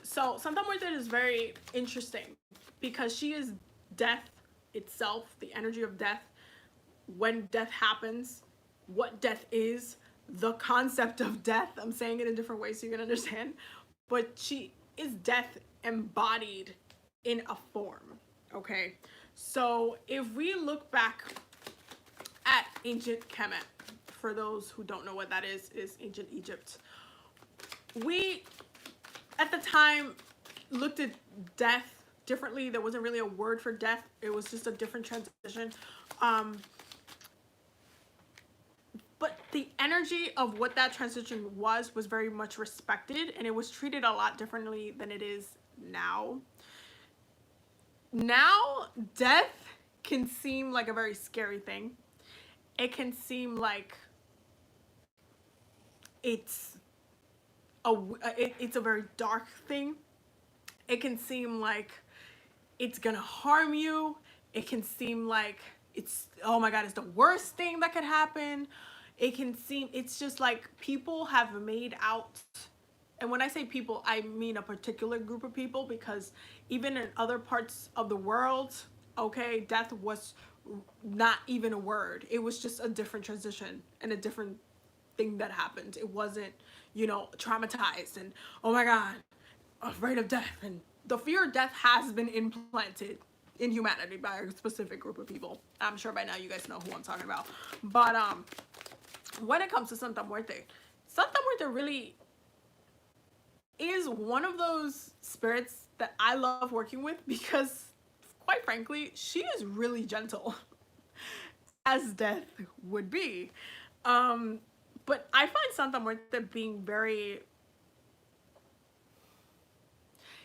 so Santa Muerte is very interesting because she is death itself, the energy of death, when death happens, what death is, the concept of death. I'm saying it in different ways so you can understand. But she is death embodied in a form, okay? So if we look back at ancient Kemet, for those who don't know what that is ancient Egypt. We, at the time, looked at death differently. There wasn't really a word for death. It was just a different transition. But the energy of what that transition was very much respected, and it was treated a lot differently than it is now. Now, death can seem like a very scary thing. It can seem like it's a very dark thing. It can seem like it's gonna harm you. It can seem like it's, oh my God, it's the worst thing that could happen. It can seem, it's just like people have made out, and when I say people, I mean a particular group of people, because even in other parts of the world, okay, death was not even a word. It was just a different transition and a different thing that happened. It wasn't, you know, traumatized and, oh my God, afraid of death. And the fear of death has been implanted in humanity by a specific group of people. I'm sure by now you guys know who I'm talking about. But when it comes to Santa Muerte really is one of those spirits that I love working with, because quite frankly, she is really gentle, as death would be. But I find Santa Muerte being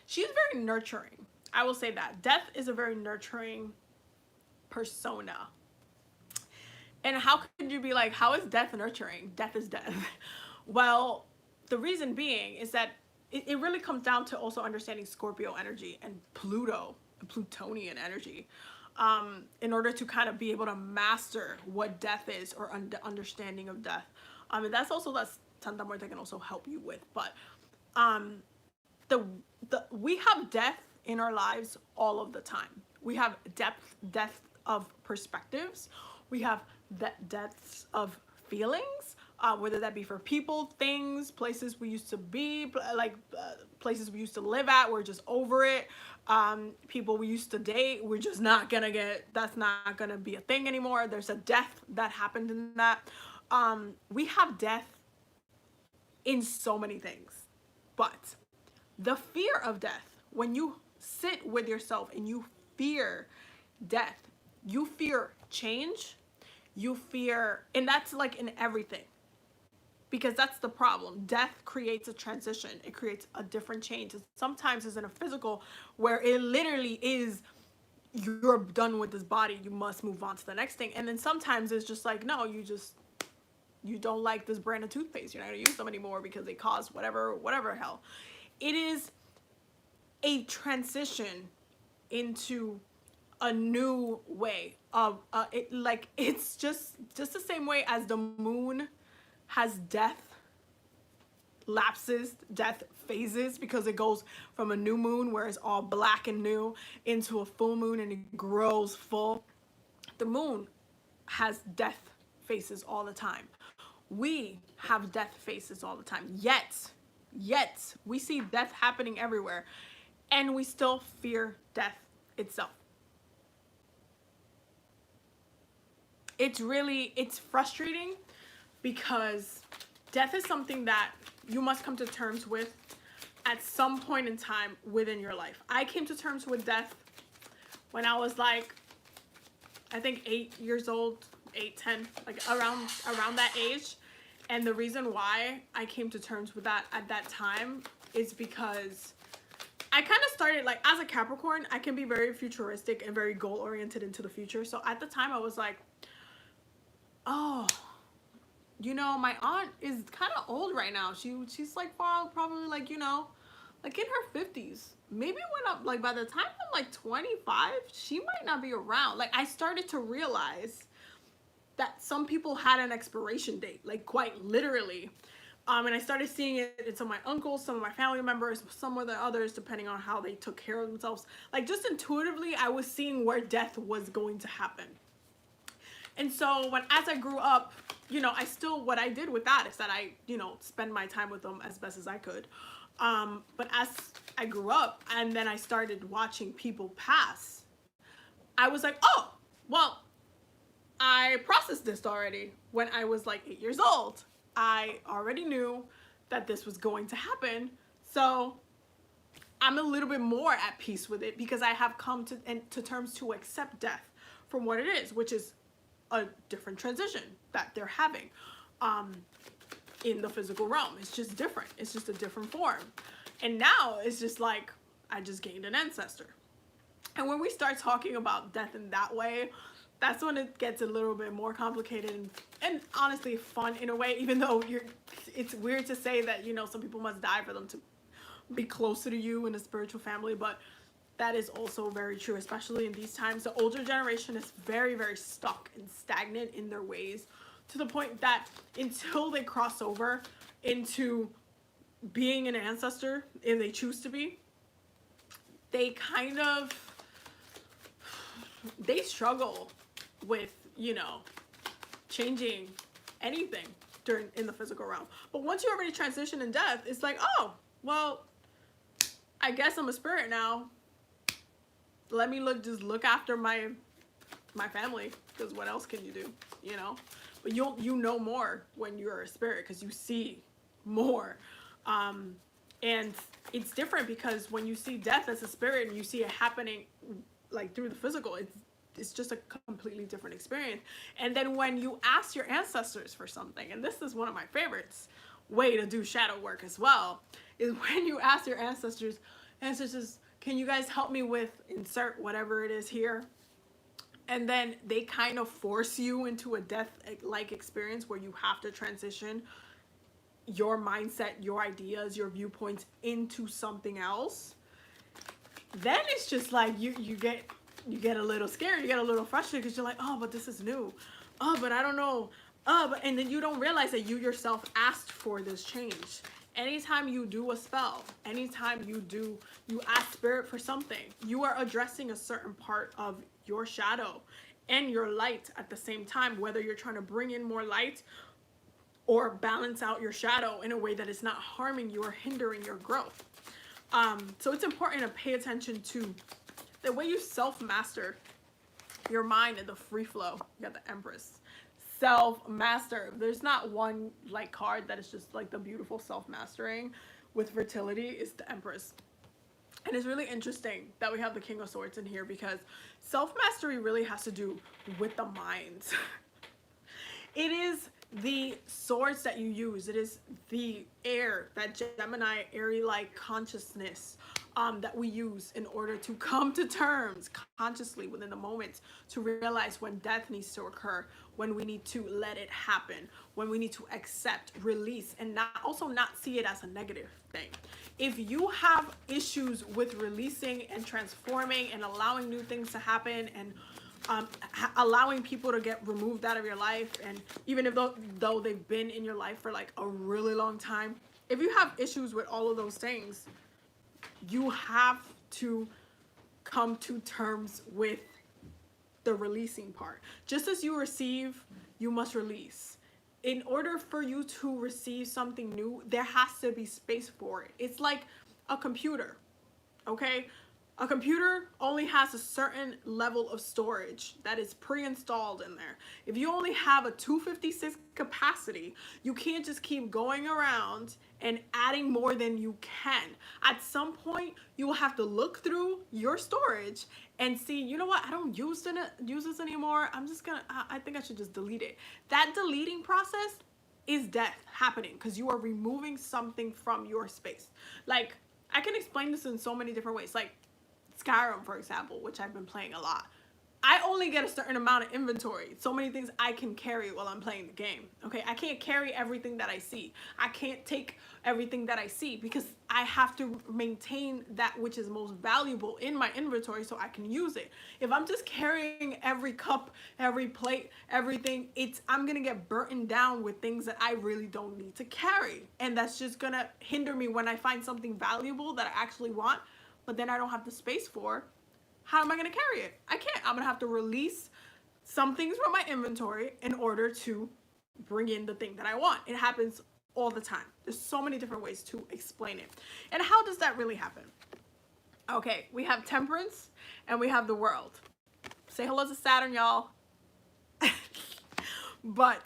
she's very nurturing. I will say that. Death is a very nurturing persona. And how could you be like, how is death nurturing? Death is death. Well, the reason being is that it really comes down to also understanding Scorpio energy and Plutonian energy, in order to kind of be able to master what death is, or understanding of death. And that's also that Santa Muerte can also help you with. But we have death in our lives all of the time. We have death of perspectives. We have deaths of feelings, whether that be for people, things, places we used to be, like places we used to live at, we're just over it. People we used to date, we're just not gonna that's not gonna be a thing anymore. There's a death that happened in that. We have death in so many things. But the fear of death, when you sit with yourself and you fear death, you fear change, you fear, and that's like in everything, because that's the problem. Death creates a transition. It creates a different change. Sometimes it's in a physical, where it literally is, you're done with this body, you must move on to the next thing. And then sometimes it's just like, no, you don't like this brand of toothpaste, you're not gonna use them anymore because they cause whatever hell. It is a transition into a new way of it's just the same way as the moon has death lapses, death phases, because it goes from a new moon where it's all black and new into a full moon and it grows full. The moon has death phases all the time. We have death phases all the time. Yet we see death happening everywhere, and we still fear death itself. It's frustrating, because death is something that you must come to terms with at some point in time within your life. I came to terms with death when I was like, I think 8 years old, 8, 10, like around that age. And the reason why I came to terms with that at that time is because I kind of started, like, as a Capricorn, I can be very futuristic and very goal oriented into the future. So at the time I was like, oh, you know, my aunt is kind of old right now. She's like probably like, you know, like in her 50s. Maybe when I'm like, by the time I'm like 25, she might not be around. Like, I started to realize that some people had an expiration date, like quite literally. And I started seeing it in some of my uncles, some of my family members, some of the others, depending on how they took care of themselves. Like, just intuitively, I was seeing where death was going to happen. And so as I grew up, you know, what I did with that is that I, you know, spend my time with them as best as I could. But as I grew up and then I started watching people pass, I was like, oh, well, I processed this already when I was like 8 years old. I already knew that this was going to happen. So I'm a little bit more at peace with it because I have come to terms to accept death from what it is, which is a different transition that they're having in the physical realm. It's just different. It's just a different form. And now it's just like, I just gained an ancestor. And when we start talking about death in that way, that's when it gets a little bit more complicated and honestly fun in a way, even though it's weird to say that, you know, some people must die for them to be closer to you in a spiritual family, but that is also very true, especially in these times. The older generation is very, very stuck and stagnant in their ways, to the point that until they cross over into being an ancestor, if they choose to be, they struggle with, you know, changing anything in the physical realm. But once you already transition in death, it's like, oh, well, I guess I'm a spirit now. Let me just look after my family, because what else can you do, you know? But you know more when you're a spirit because you see more. And it's different because when you see death as a spirit and you see it happening like through the physical, it's just a completely different experience. And then when you ask your ancestors for something, and this is one of my favorites way to do shadow work as well, is when you ask your ancestors, can you guys help me with insert whatever it is here? And then they kind of force you into a death-like experience where you have to transition your mindset, your ideas, your viewpoints into something else. Then it's just like you get a little scared, you get a little frustrated because you're like, oh, but this is new. Oh, but I don't know. And then you don't realize that you yourself asked for this change. Anytime you do a spell, anytime you ask spirit for something, you are addressing a certain part of your shadow and your light at the same time, whether you're trying to bring in more light or balance out your shadow in a way that is not harming you or hindering your growth. So it's important to pay attention to the way you self-master your mind and the free flow. You got the Empress. Self-master. There's not one like card that is just like the beautiful self-mastering with fertility. Is the Empress. And it's really interesting that we have the King of Swords in here because self-mastery really has to do with the mind. It is the swords that you use. It is the air, that Gemini, airy-like consciousness that we use in order to come to terms consciously within the moment to realize when death needs to occur, when we need to let it happen, when we need to accept, release, and not see it as a negative thing. If you have issues with releasing and transforming and allowing new things to happen and allowing people to get removed out of your life, and even if though they've been in your life for like a really long time, if you have issues with all of those things, you have to come to terms with the releasing part. Just as you receive, you must release. In order for you to receive something new, there has to be space for it. It's like a computer, okay? A computer only has a certain level of storage that is pre-installed in there. If you only have a 256 capacity, you can't just keep going around and adding more than you can. At some point, you will have to look through your storage and see, you know what, I don't use this anymore. I think I should just delete it. That deleting process is death happening because you are removing something from your space. Like, I can explain this in so many different ways. Like, Skyrim, for example, which I've been playing a lot. I only get a certain amount of inventory. So many things I can carry while I'm playing the game. Okay, I can't carry everything that I see. I can't take everything that I see because I have to maintain that which is most valuable in my inventory so I can use it. If I'm just carrying every cup, every plate, everything, I'm gonna get burdened down with things that I really don't need to carry. And that's just gonna hinder me when I find something valuable that I actually want, but then I don't have the space for. How am I going to carry it? I can't. I'm going to have to release some things from my inventory in order to bring in the thing that I want. It happens all the time. There's so many different ways to explain it. And how does that really happen? Okay, we have Temperance and we have the World. Say hello to Saturn, y'all. But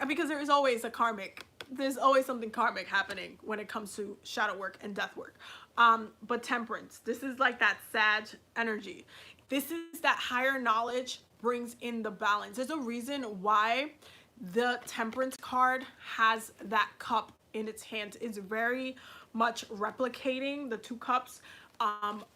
because there is always a karmic there's always something karmic happening when it comes to shadow work and death work. But temperance, this is like that Sag energy. This is that higher knowledge brings in the balance. There's a reason why the temperance card has that cup in its hand. It's very much replicating the two cups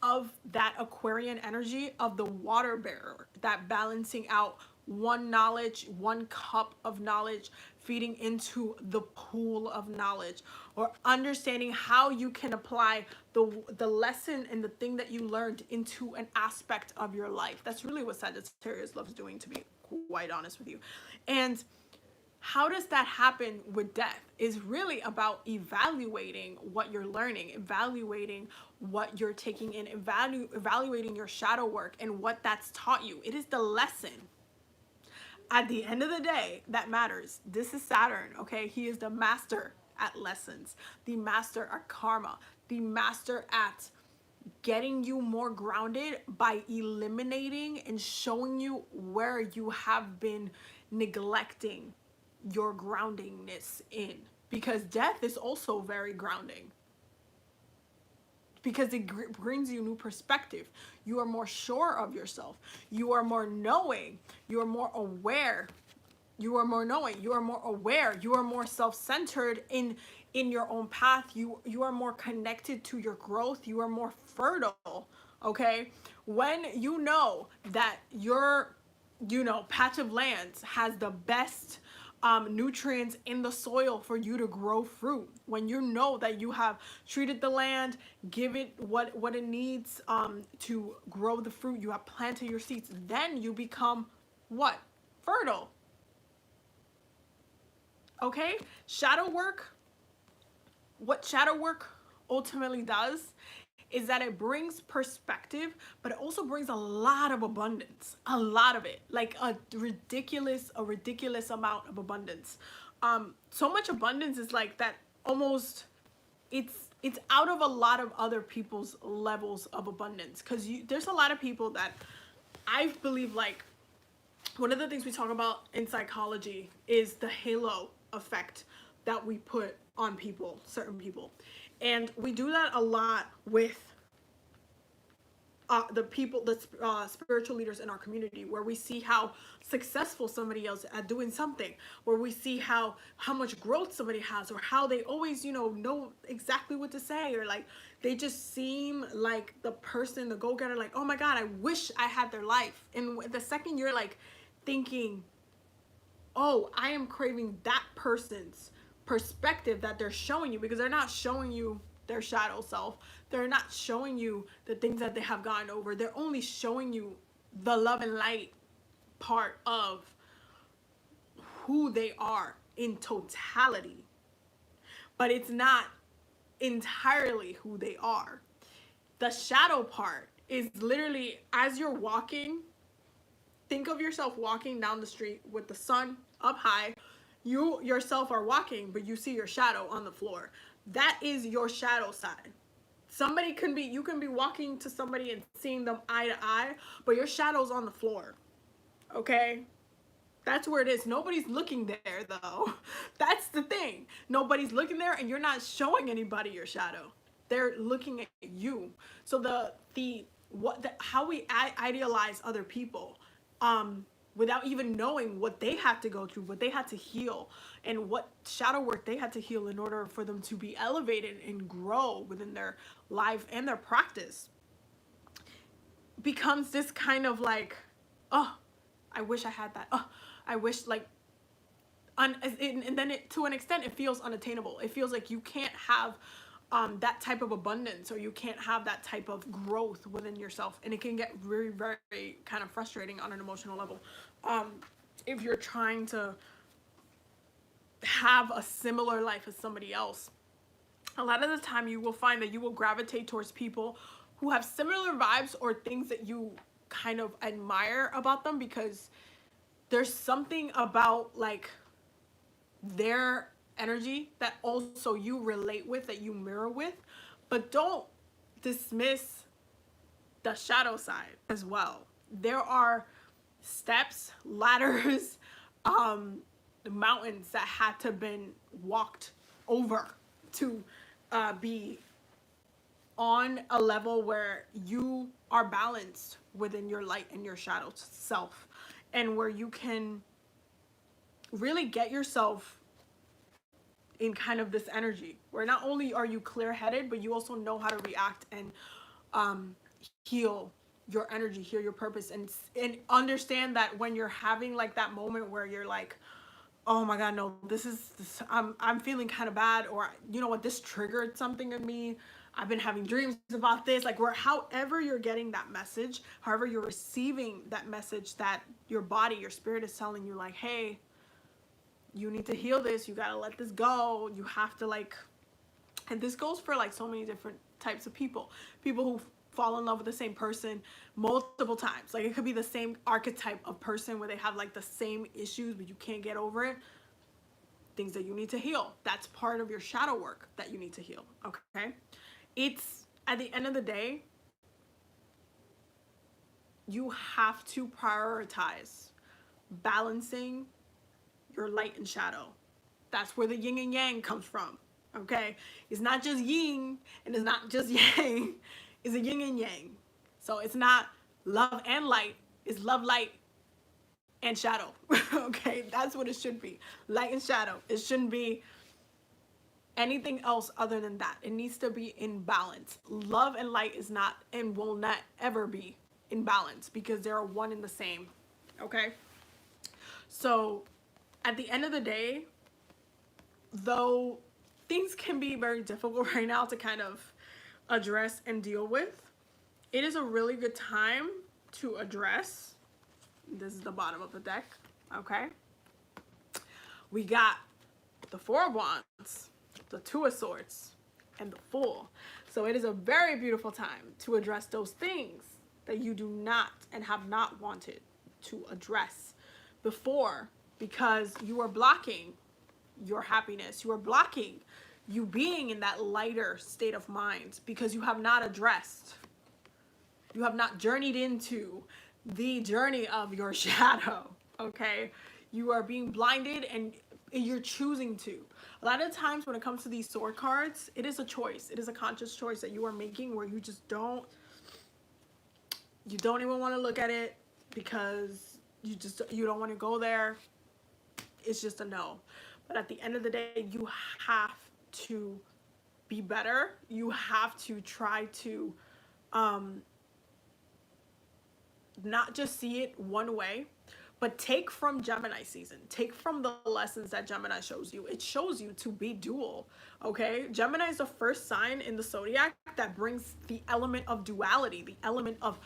of that Aquarian energy of the water bearer, that balancing out one knowledge, one cup of knowledge feeding into the pool of knowledge, or understanding how you can apply the lesson and the thing that you learned into an aspect of your life. That's really what Sagittarius loves doing, to be quite honest with you. And how does that happen with death is really about evaluating what you're learning, evaluating what you're taking in, evaluating your shadow work and what that's taught you. It is the lesson at the end of the day that matters. This is Saturn, okay? He is the master at lessons, the master at karma, the master at getting you more grounded by eliminating and showing you where you have been neglecting your groundingness in. Because death is also very grounding, because it brings you new perspective. You are more sure of yourself. You are more knowing. You are more aware. You are more knowing. You are more aware. You are more self-centered in your own path. You are more connected to your growth. You are more fertile. Okay? When you know that your patch of land has the best nutrients in the soil for you to grow fruit, when you know that you have treated the land, give it what it needs to grow the fruit, you have planted your seeds, then you become what? Fertile. Okay? Shadow work, what shadow work ultimately does is that it brings perspective, but it also brings a lot of abundance, a lot of it, like a ridiculous amount of abundance. So much abundance is like that, almost it's out of a lot of other people's levels of abundance, because there's a lot of people that I believe, like, one of the things we talk about in psychology is the halo effect that we put on people, certain people. And we do that a lot with the spiritual leaders in our community, where we see how successful somebody else at doing something, where we see how much growth somebody has, or how they always, know exactly what to say, or like they just seem like the person, the go-getter, like, oh my God, I wish I had their life. And the second you're like thinking, oh, I am craving that person's perspective that they're showing you, because they're not showing you their shadow self. They're not showing you the things that they have gotten over. They're only showing you the love and light part of who they are in totality. But it's not entirely who they are. The shadow part is literally, as you're walking, think of yourself walking down the street with the sun up high. You yourself are walking, but you see your shadow on the floor. That is your shadow side. You can be walking to somebody and seeing them eye to eye, but your shadow's on the floor. Okay? That's where it is. Nobody's looking there, though. That's the thing. Nobody's looking there, and you're not showing anybody your shadow. They're looking at you. So how we idealize other people, without even knowing what they had to go through, what they had to heal, and what shadow work they had to heal in order for them to be elevated and grow within their life and their practice, becomes this kind of like, oh, I wish I had that. Oh, I wish, like, and then to an extent, it feels unattainable. It feels like you can't have that type of abundance, or you can't have that type of growth within yourself, and it can get very, very kind of frustrating on an emotional level. If you're trying to have a similar life as somebody else, a lot of the time you will find that you will gravitate towards people who have similar vibes or things that you kind of admire about them, because there's something about like their energy that also you relate with, that you mirror with. But don't dismiss the shadow side as well. There are steps, ladders, mountains that had to been walked over to be on a level where you are balanced within your light and your shadow self, and where you can really get yourself in kind of this energy where not only are you clear-headed, but you also know how to react and heal your energy, heal your purpose, and understand that when you're having like that moment where you're like, oh my God, no, this I'm feeling kind of bad, or you know what, this triggered something in me. I've been having dreams about this, like, where however you're getting that message, however you're receiving that message, that your body, your spirit is telling you like, hey, you need to heal this, you gotta let this go, you have to like, and this goes for like so many different types of people who fall in love with the same person multiple times. Like, it could be the same archetype of person where they have like the same issues but you can't get over it. Things that you need to heal, that's part of your shadow work that you need to heal. Okay, it's at the end of the day, you have to prioritize balancing your light and shadow. That's where the yin and yang comes from. Okay, it's not just yin and it's not just yang, it's a yin and yang. So it's not love and light, it's love, light, and shadow. Okay, that's what it should be, light and shadow. It shouldn't be anything else other than that. It needs to be in balance. Love and light is not and will not ever be in balance because they're one and the same. Okay, so at the end of the day, though things can be very difficult right now to kind of address and deal with, it is a really good time to address. This is the bottom of the deck. Okay, we got the Four of Wands, the Two of Swords, and the Fool. So it is a very beautiful time to address those things that you do not and have not wanted to address before, because you are blocking your happiness. You are blocking you being in that lighter state of mind because you have not addressed, you have not journeyed into the journey of your shadow. Okay, you are being blinded and you're choosing to. A lot of times when it comes to these sword cards, it is a choice. It is a conscious choice that you are making where you just don't even want to look at it because you don't want to go there. It's just a no. But at the end of the day, you have to be better. You have to try to not just see it one way, but take from Gemini season. Take from the lessons that Gemini shows you. It shows you to be dual, okay? Gemini is the first sign in the zodiac that brings the element of duality, the element of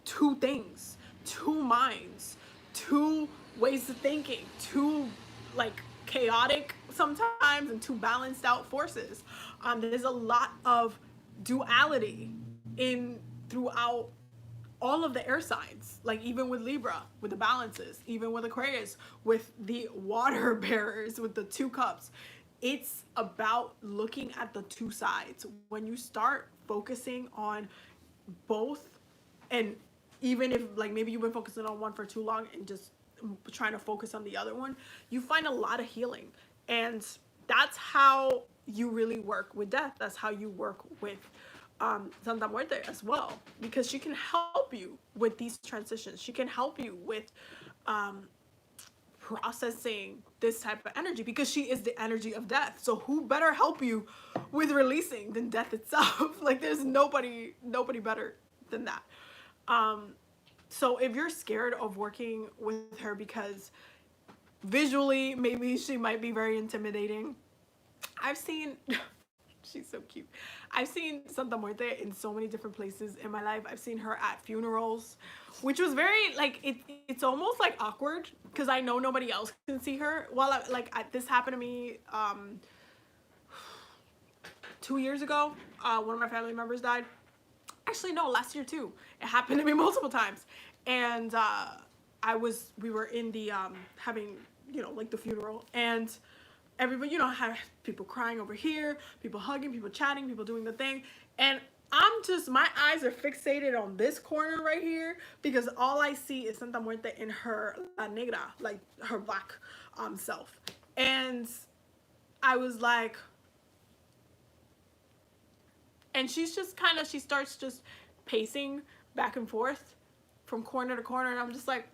two things, two minds, two ways of thinking, two like chaotic sometimes and two balanced out forces. There's a lot of duality in throughout all of the air signs, like even with Libra, with the balances, even with Aquarius, with the water bearers, with the two cups. It's about looking at the two sides. When you start focusing on both, and even if like maybe you've been focusing on one for too long and just trying to focus on the other one, you find a lot of healing. And that's how you really work with death. That's how you work with Santa Muerte as well, because she can help you with these transitions. She can help you with processing this type of energy, because she is the energy of death. So who better help you with releasing than death itself? Like, there's nobody better than that. So if you're scared of working with her because visually maybe she might be very intimidating, I've seen she's so cute. I've seen Santa Muerte in so many different places in my life. I've seen her at funerals, which was very like it's almost like awkward because I know nobody else can see her. Well, this happened to me 2 years ago. One of my family members died. Actually, no, last year too. It happened to me multiple times, and we were in the having like the funeral, and everybody, have people crying over here, people hugging, people chatting, people doing the thing. And my eyes are fixated on this corner right here because all I see is Santa Muerte in her negra, like her black self. And I was like, and she's just kind of, she starts just pacing back and forth from corner to corner, and I'm just like,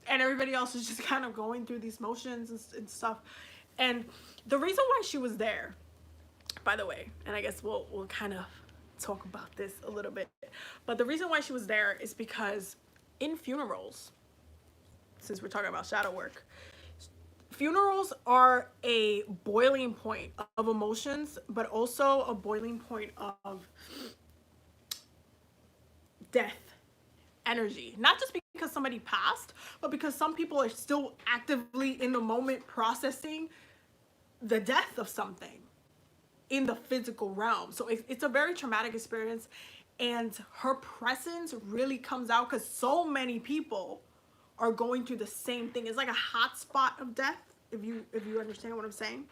and everybody else is just kind of going through these motions and stuff. And the reason why she was there, by the way, and I guess we'll kind of talk about this a little bit, but the reason why she was there is because in funerals, since we're talking about shadow work, funerals are a boiling point of emotions, but also a boiling point of death energy. Not just because somebody passed, but because some people are still actively in the moment processing the death of something in the physical realm. So it's a very traumatic experience, and her presence really comes out because so many people are going through the same thing. It's like a hot spot of death, if you understand what I'm saying.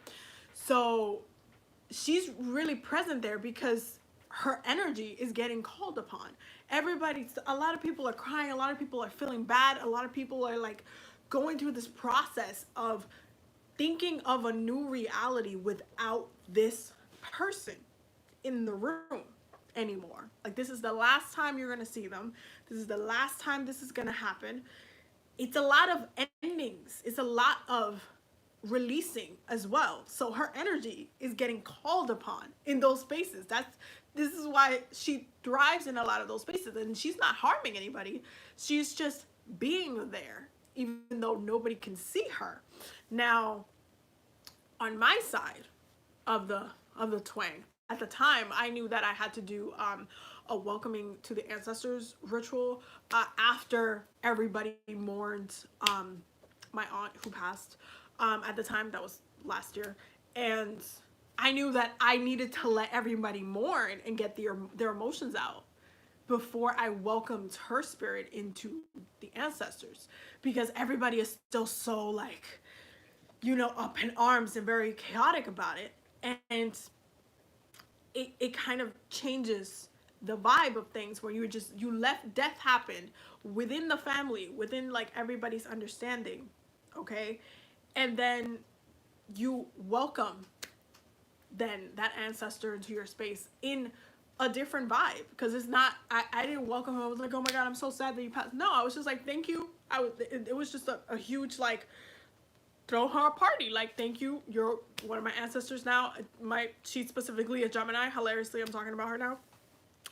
So she's really present there because her energy is getting called upon. A lot of people are crying, a lot of people are feeling bad, a lot of people are like going through this process of thinking of a new reality without this person in the room anymore. Like, this is the last time you're gonna see them. This is the last time this is gonna happen. It's a lot of endings. It's a lot of releasing as well. So her energy is getting called upon in those spaces. This is why she thrives in a lot of those spaces, and she's not harming anybody. She's just being there, even though nobody can see her. Now, on my side of the twang, at the time, I knew that I had to do a welcoming to the ancestors ritual after everybody mourned my aunt who passed at the time. That was last year, and I knew that I needed to let everybody mourn and get their emotions out before I welcomed her spirit into the ancestors, because everybody is still so like, up in arms and very chaotic about it, and it kind of changes the vibe of things where you let death happen within the family, within like everybody's understanding, okay? And then you welcome then that ancestor into your space in a different vibe, because it's not, I didn't welcome him. I was like, oh my God, I'm so sad that you passed. No, I was just like, thank you. It was just a huge like, throw her a party, like, thank you, you're one of my ancestors now. She's specifically a Gemini. Hilariously, I'm talking about her now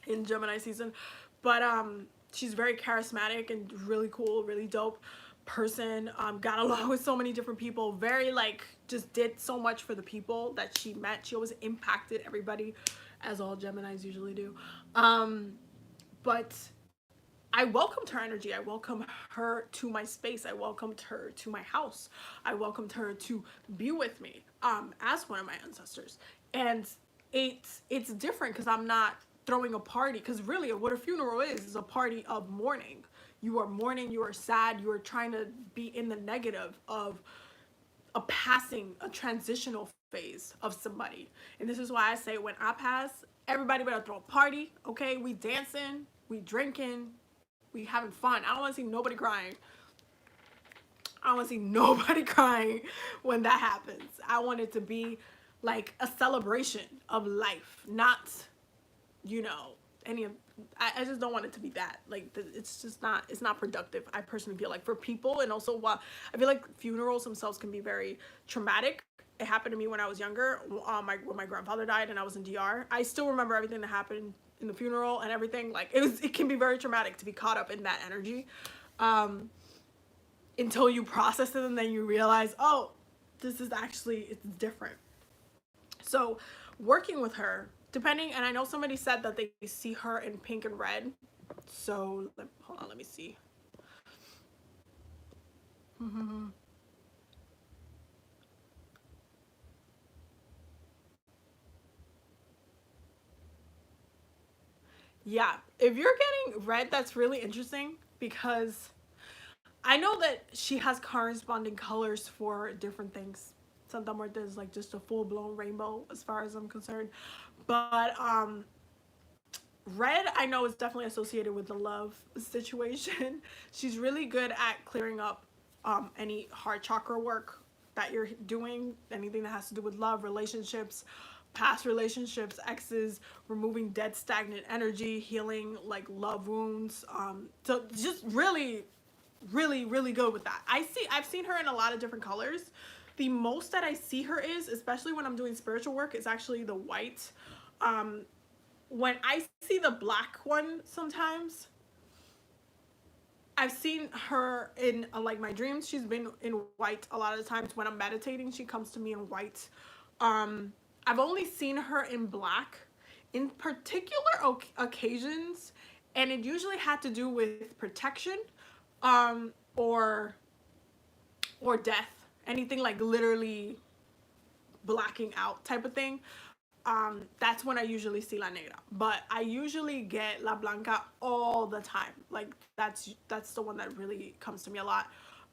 in Gemini season, but she's very charismatic and really cool, really dope person. Got along with so many different people, very like, just did so much for the people that she met. She always impacted everybody, as all Geminis usually do. But I welcomed her energy. I welcomed her to my space. I welcomed her to my house. I welcomed her to be with me as one of my ancestors. And it's different because I'm not throwing a party, because really what a funeral is a party of mourning. You are mourning, you are sad, you are trying to be in the negative of a passing, a transitional phase of somebody. And this is why I say, when I pass, everybody better throw a party, okay? We dancing, we drinking, we having fun. I don't want to see nobody crying. I don't want to see nobody crying when that happens. I want it to be like a celebration of life, not, any of, I just don't want it to be that. Like, it's just not, it's not productive, I personally feel like, for people. And also, while I feel like funerals themselves can be very traumatic. It happened to me when I was younger, when my grandfather died and I was in DR. I still remember everything that happened in the funeral and everything. Like, it can be very traumatic to be caught up in that energy until you process it, and then you realize, oh, this is actually, it's different. So working with her, depending, and I know somebody said that they see her in pink and red. So hold on, let me see. Yeah, if you're getting red, that's really interesting, because I know that she has corresponding colors for different things. Santa Muerte is like just a full-blown rainbow as far as I'm concerned. But Red, I know, is definitely associated with the love situation. She's really good at clearing up any heart chakra work that you're doing, anything that has to do with love, relationships, past relationships, exes, removing dead stagnant energy, healing like love wounds. So just really, really, really good with that. I've seen her in a lot of different colors. The most that I see her is, especially when I'm doing spiritual work, is actually the white. Um, when I see the black one sometimes, I've seen her in like my dreams. She's been in white a lot of the times. When I'm meditating, she comes to me in white. I've only seen her in black in particular occasions, and it usually had to do with protection, um, or death. Anything like literally blacking out type of thing. That's when I usually see La Negra. But I usually get La Blanca all the time. Like that's the one that really comes to me a lot.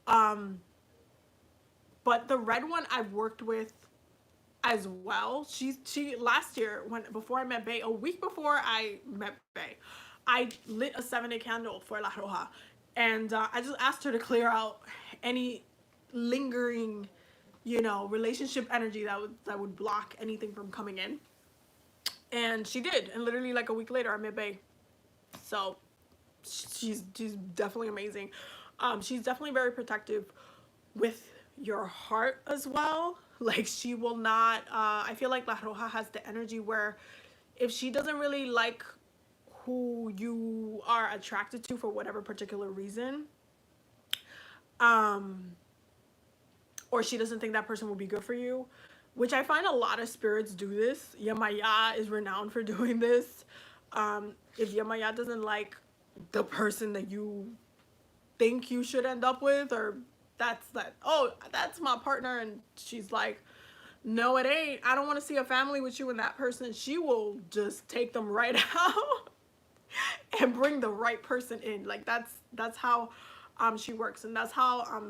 Um, but the red one I've worked with as well. She last year, when before I met Bay, a week before I met Bay, I lit a 7-day candle for La Roja, and I just asked her to clear out any lingering, relationship energy that would block anything from coming in. And she did, and literally like a week later I met Bay. So she's definitely amazing. She's definitely very protective with your heart as well. Like she will not I feel like La Roja has the energy where if she doesn't really like who you are attracted to for whatever particular reason, um or she doesn't think that person will be good for you, which I find a lot of spirits do this. Yamaya is renowned for doing this. If Yamaya doesn't like the person that you think you should end up with, or that's my partner, and she's like, no it ain't, I don't want to see a family with you and that person, she will just take them right out and bring the right person in. Like that's how she works, and that's how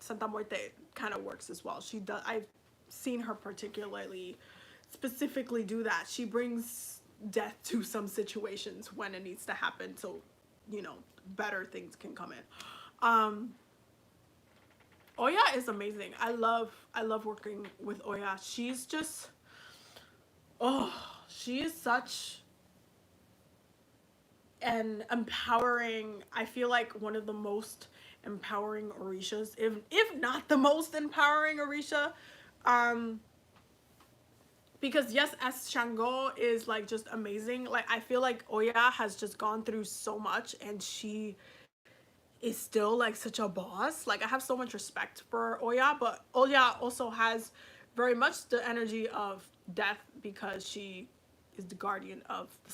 Santa Muerte kind of works as well. She does, I've seen her particularly specifically do that. She brings death to some situations when it needs to happen, so better things can come in. Oya is amazing. I love working with Oya. She's just, oh, she is such an empowering, I feel like one of the most empowering orishas, if not the most empowering orisha. Because yes, as Shango is like just amazing, like I feel like Oya has just gone through so much, and she is still like such a boss. Like I have so much respect for Oya, but Oya also has very much the energy of death because she is the guardian of the